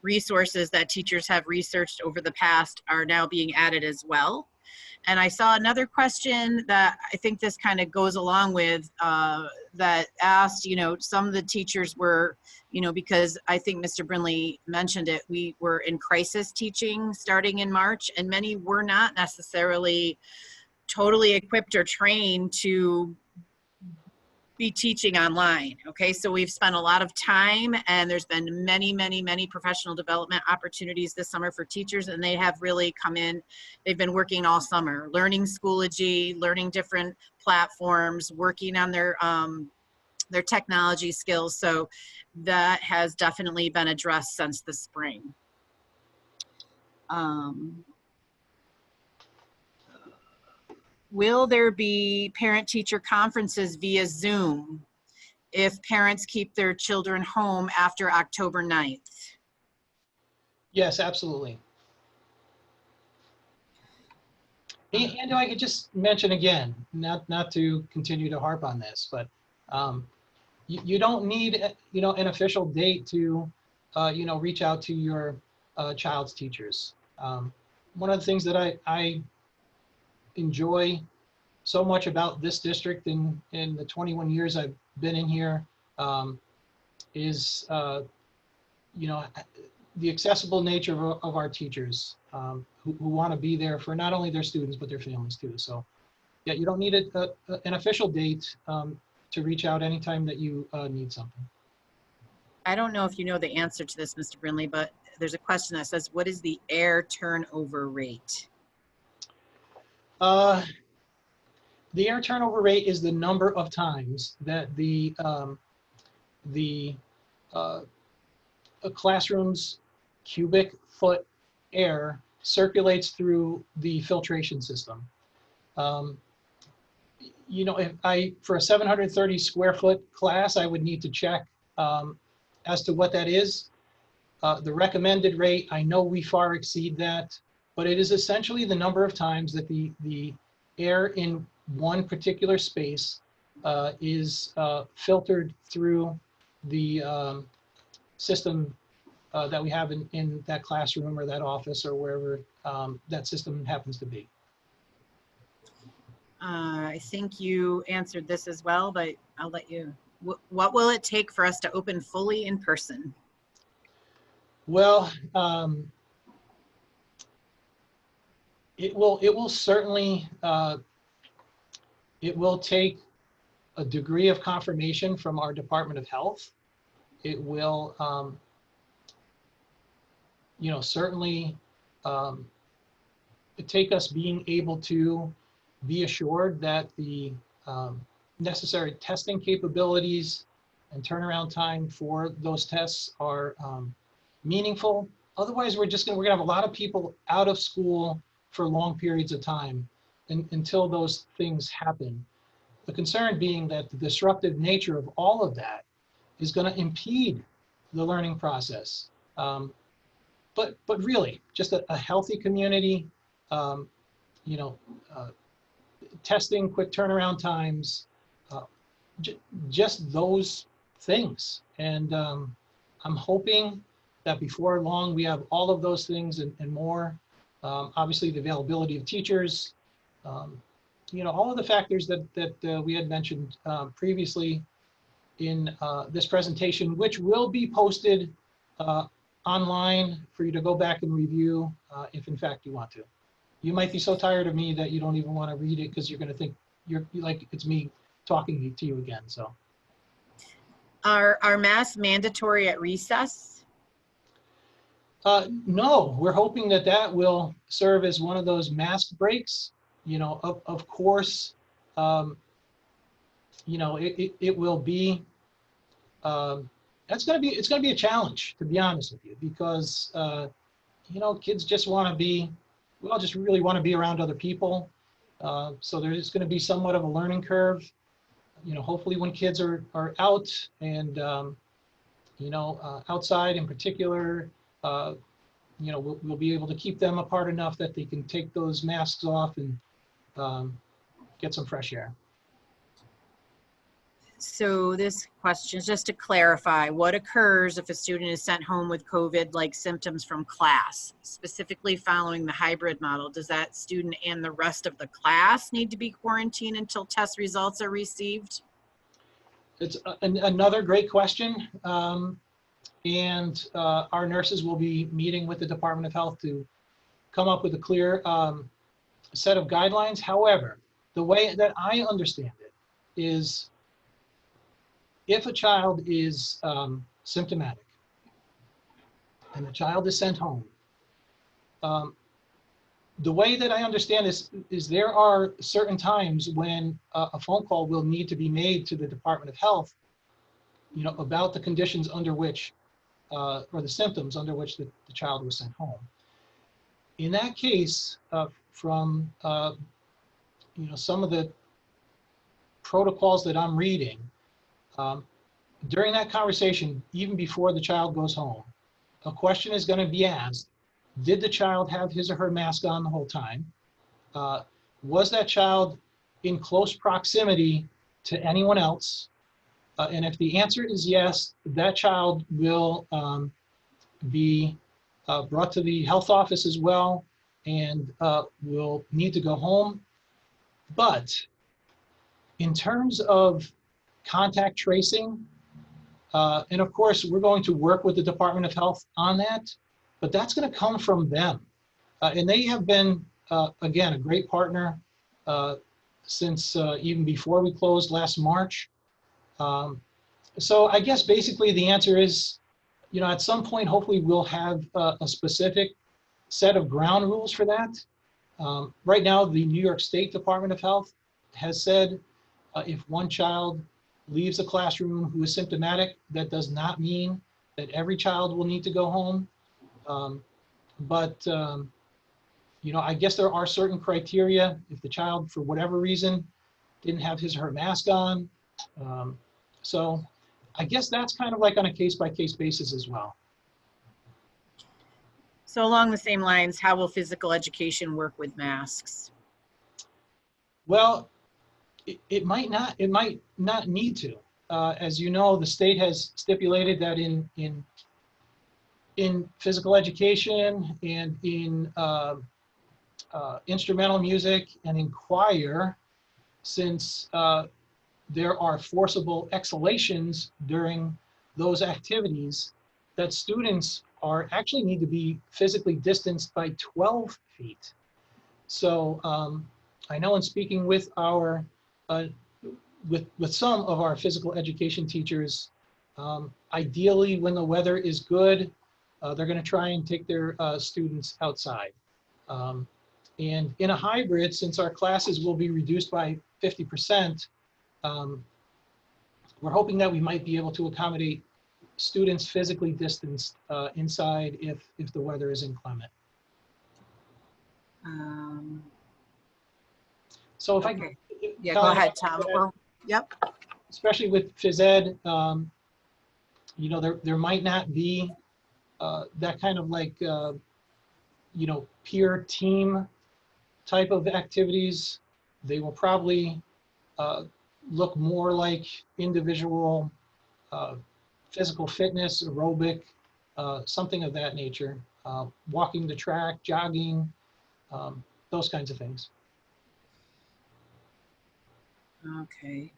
resources that teachers have researched over the past are now being added as well. And I saw another question that I think this kind of goes along with that asked, some of the teachers were, because I think Mr. Brinley mentioned it, we were in crisis teaching starting in March, and many were not necessarily totally equipped or trained to be teaching online. Okay, so we've spent a lot of time, and there's been many professional development opportunities this summer for teachers, and they have really come in. They've been working all summer, learning Schoology, learning different platforms, working on their technology skills. So that has definitely been addressed since the spring. Will there be parent-teacher conferences via Zoom if parents keep their children home after October 9th? Yes, absolutely. And I could just mention again, not to continue to harp on this, but you don't need an official date to reach out to your child's teachers. One of the things that I enjoy so much about this district in the 21 years I've been in here is the accessible nature of our teachers who want to be there for not only their students but their families too. So yeah, you don't need an official date to reach out anytime that you need something. I don't know if you know the answer to this, Mr. Brinley, but there's a question that says, what is the air turnover rate? The air turnover rate is the number of times that the classroom's cubic foot air circulates through the filtration system. If for a 730 square foot class, I would need to check as to what that is. The recommended rate, I know we far exceed that, but it is essentially the number of times that the air in one particular space is filtered through the system that we have in that classroom or that office or wherever that system happens to be. I think you answered this as well, but I'll let you. What will it take for us to open fully in person? Well, it will certainly, it will take a degree of confirmation from our Department of Health. It will, certainly take us being able to be assured that the necessary testing capabilities and turnaround time for those tests are meaningful. Otherwise, we're gonna have a lot of people out of school for long periods of time until those things happen. The concern being that the disruptive nature of all of that is going to impede the learning process. But really, just a healthy community, testing, quick turnaround times, just those things. And I'm hoping that before long we have all of those things and more. Obviously, the availability of teachers, all of the factors that we had mentioned previously in this presentation, which will be posted online for you to go back and review if in fact you want to. You might be so tired of me that you don't even want to read it because you're going to think you're like it's me talking to you again. So, are masks mandatory at recess? No, we're hoping that that will serve as one of those mask breaks. You know, of course, um, you know, it will be, it's going to be a challenge, to be honest with you, because, you know, kids just want to be, we all just really want to be around other people. So there's going to be somewhat of a learning curve. You know, hopefully when kids are out and, you know, outside in particular, you know, we'll be able to keep them apart enough that they can take those masks off and get some fresh air. So this question is just to clarify, what occurs if a student is sent home with COVID-like symptoms from class, specifically following the hybrid model? Does that student and the rest of the class need to be quarantined until test results are received? It's another great question. And our nurses will be meeting with the Department of Health to come up with a clear set of guidelines. However, the way that I understand it is if a child is symptomatic and the child is sent home, the way that I understand this is there are certain times when a phone call will need to be made to the Department of Health, you know, about the conditions under which, or the symptoms under which the child was sent home. In that case, from you know, some of the protocols that I'm reading, during that conversation, even before the child goes home, a question is going to be asked: did the child have his or her mask on the whole time? Was that child in close proximity to anyone else? And if the answer is yes, that child will be brought to the health office as well and will need to go home. But in terms of contact tracing, and of course, we're going to work with the Department of Health on that, but that's going to come from them. And they have been, again, a great partner since even before we closed last March. So I guess basically the answer is, you know, at some point, hopefully we'll have a specific set of ground rules for that. Right now, the New York State Department of Health has said if one child leaves a classroom who is symptomatic, that does not mean that every child will need to go home. You know, I guess there are certain criteria. If the child, for whatever reason, didn't have his or her mask on. So I guess that's kind of like on a case-by-case basis as well. So along the same lines, how will physical education work with masks? Well, it might not need to. As you know, the state has stipulated that in physical education and in instrumental music and in choir, since there are forcible exhalations during those activities, that students are actually need to be physically distanced by 12 feet. So I know in speaking with our with some of our physical education teachers, ideally when the weather is good, they're going to try and take their students outside. And in a hybrid, since our classes will be reduced by 50%, we're hoping that we might be able to accommodate students physically distanced inside if the weather is inclement. So if okay. Yeah, Kelly, go ahead, Tom. Yep. especially with phys ed, you know, there might not be that kind of like, you know, peer team type of activities. They will probably look more like individual physical fitness, aerobic, something of that nature, walking the track, jogging, those kinds of things. Okay.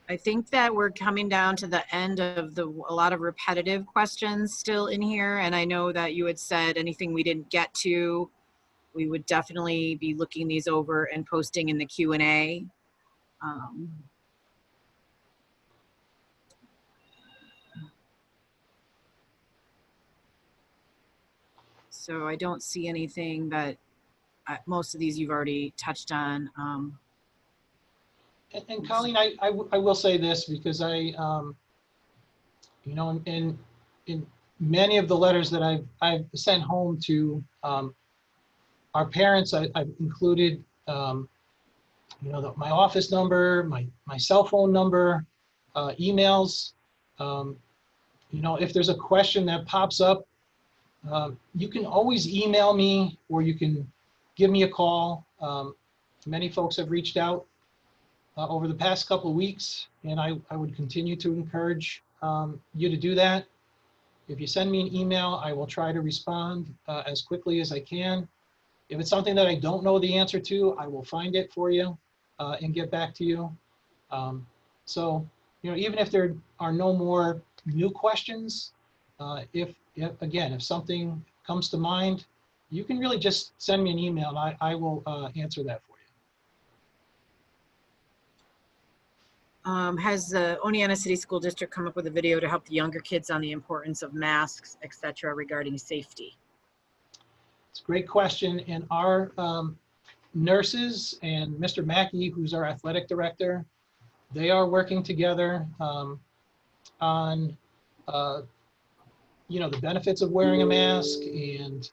I think that we're coming down to the end of a lot of repetitive questions still in here. And I know that you had said anything we didn't get to, we would definitely be looking these over and posting in the Q&A. So I don't see anything that, most of these you've already touched on. And Colleen, I will say this because you know, in many of the letters that I've sent home to our parents, I've included, you know, my office number, my cell phone number, emails. You know, if there's a question that pops up, you can always email me or you can give me a call. Many folks have reached out over the past couple of weeks, and I would continue to encourage you to do that. If you send me an email, I will try to respond as quickly as I can. If it's something that I don't know the answer to, I will find it for you and get back to you. So, you know, even if there are no more new questions, if something comes to mind, you can really just send me an email and I will answer that for you. Has the Oneonta City School District come up with a video to help the younger kids on the importance of masks, et cetera, regarding safety? It's a great question. And our nurses and Mr. Mackey, who's our athletic director, they are working together on, you know, the benefits of wearing a mask and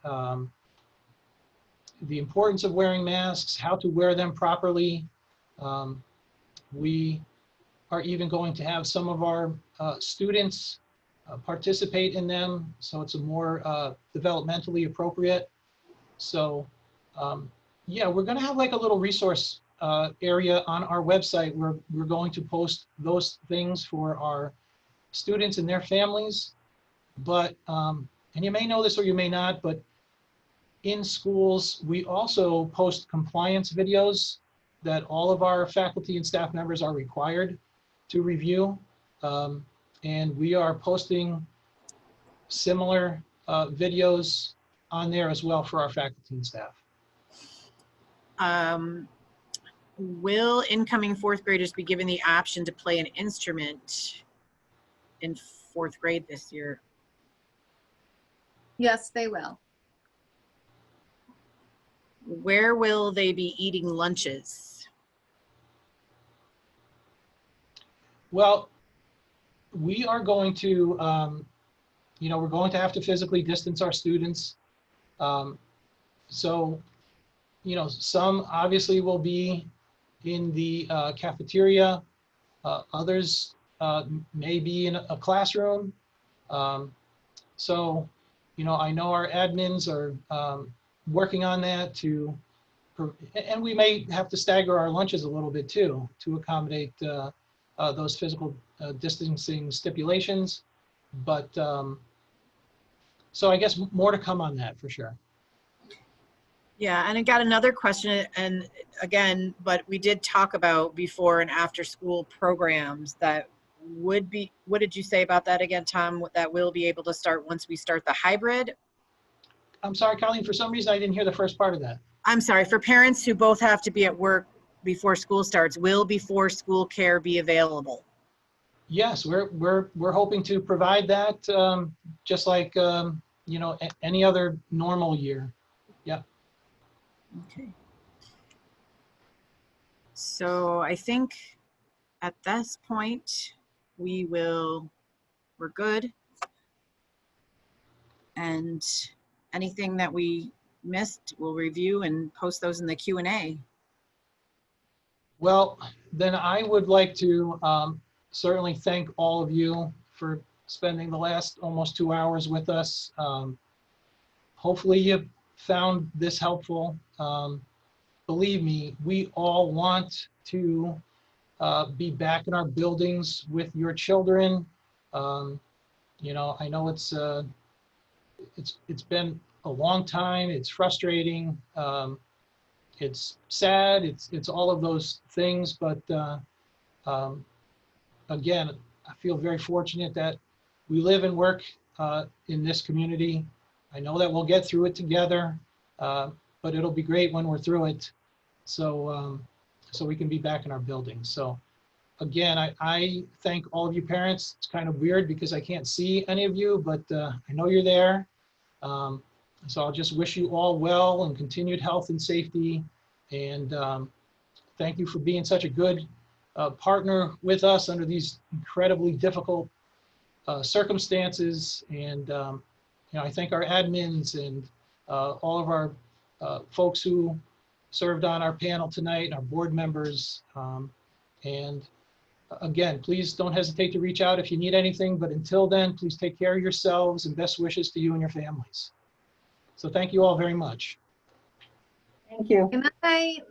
the importance of wearing masks, how to wear them properly. We are even going to have some of our students participate in them, so it's a more developmentally appropriate. So yeah, we're going to have like a little resource area on our website where we're going to post those things for our students and their families. But, and you may know this or you may not, but in schools, we also post compliance videos that all of our faculty and staff members are required to review. And we are posting similar videos on there as well for our faculty and staff. Will incoming fourth graders be given the option to play an instrument in fourth grade this year? Yes, they will. Where will they be eating lunches? Well, we are going to, you know, we're going to have to physically distance our students. So, you know, some obviously will be in the cafeteria. Others may be in a classroom. So, you know, I know our admins are working on that to, and we may have to stagger our lunches a little bit too, to accommodate those physical distancing stipulations. But, so I guess more to come on that for sure. Yeah, and I got another question, and again, but we did talk about before and after school programs that would be, what did you say about that again, Tom? That will be able to start once we start the hybrid? I'm sorry, Colleen, for some reason I didn't hear the first part of that. I'm sorry, for parents who both have to be at work before school starts, will before school care be available? Yes, we're hoping to provide that just like, you know, any other normal year. Yep. Okay. So I think at this point, we're good. And anything that we missed, we'll review and post those in the Q&A. Well, then I would like to certainly thank all of you for spending the last almost 2 hours with us. Hopefully you found this helpful. Believe me, we all want to be back in our buildings with your children. You know, I know it's been a long time. It's frustrating. It's sad. It's all of those things. But again, I feel very fortunate that we live and work in this community. I know that we'll get through it together, but it'll be great when we're through it. So, so we can be back in our buildings. So again, I thank all of you parents. It's kind of weird because I can't see any of you, but I know you're there. So I'll just wish you all well and continued health and safety. And thank you for being such a good partner with us under these incredibly difficult circumstances. And I thank our admins and all of our folks who served on our panel tonight, our board members. And again, please don't hesitate to reach out if you need anything. But until then, please take care of yourselves and best wishes to you and your families. So thank you all very much. Thank you. Good night.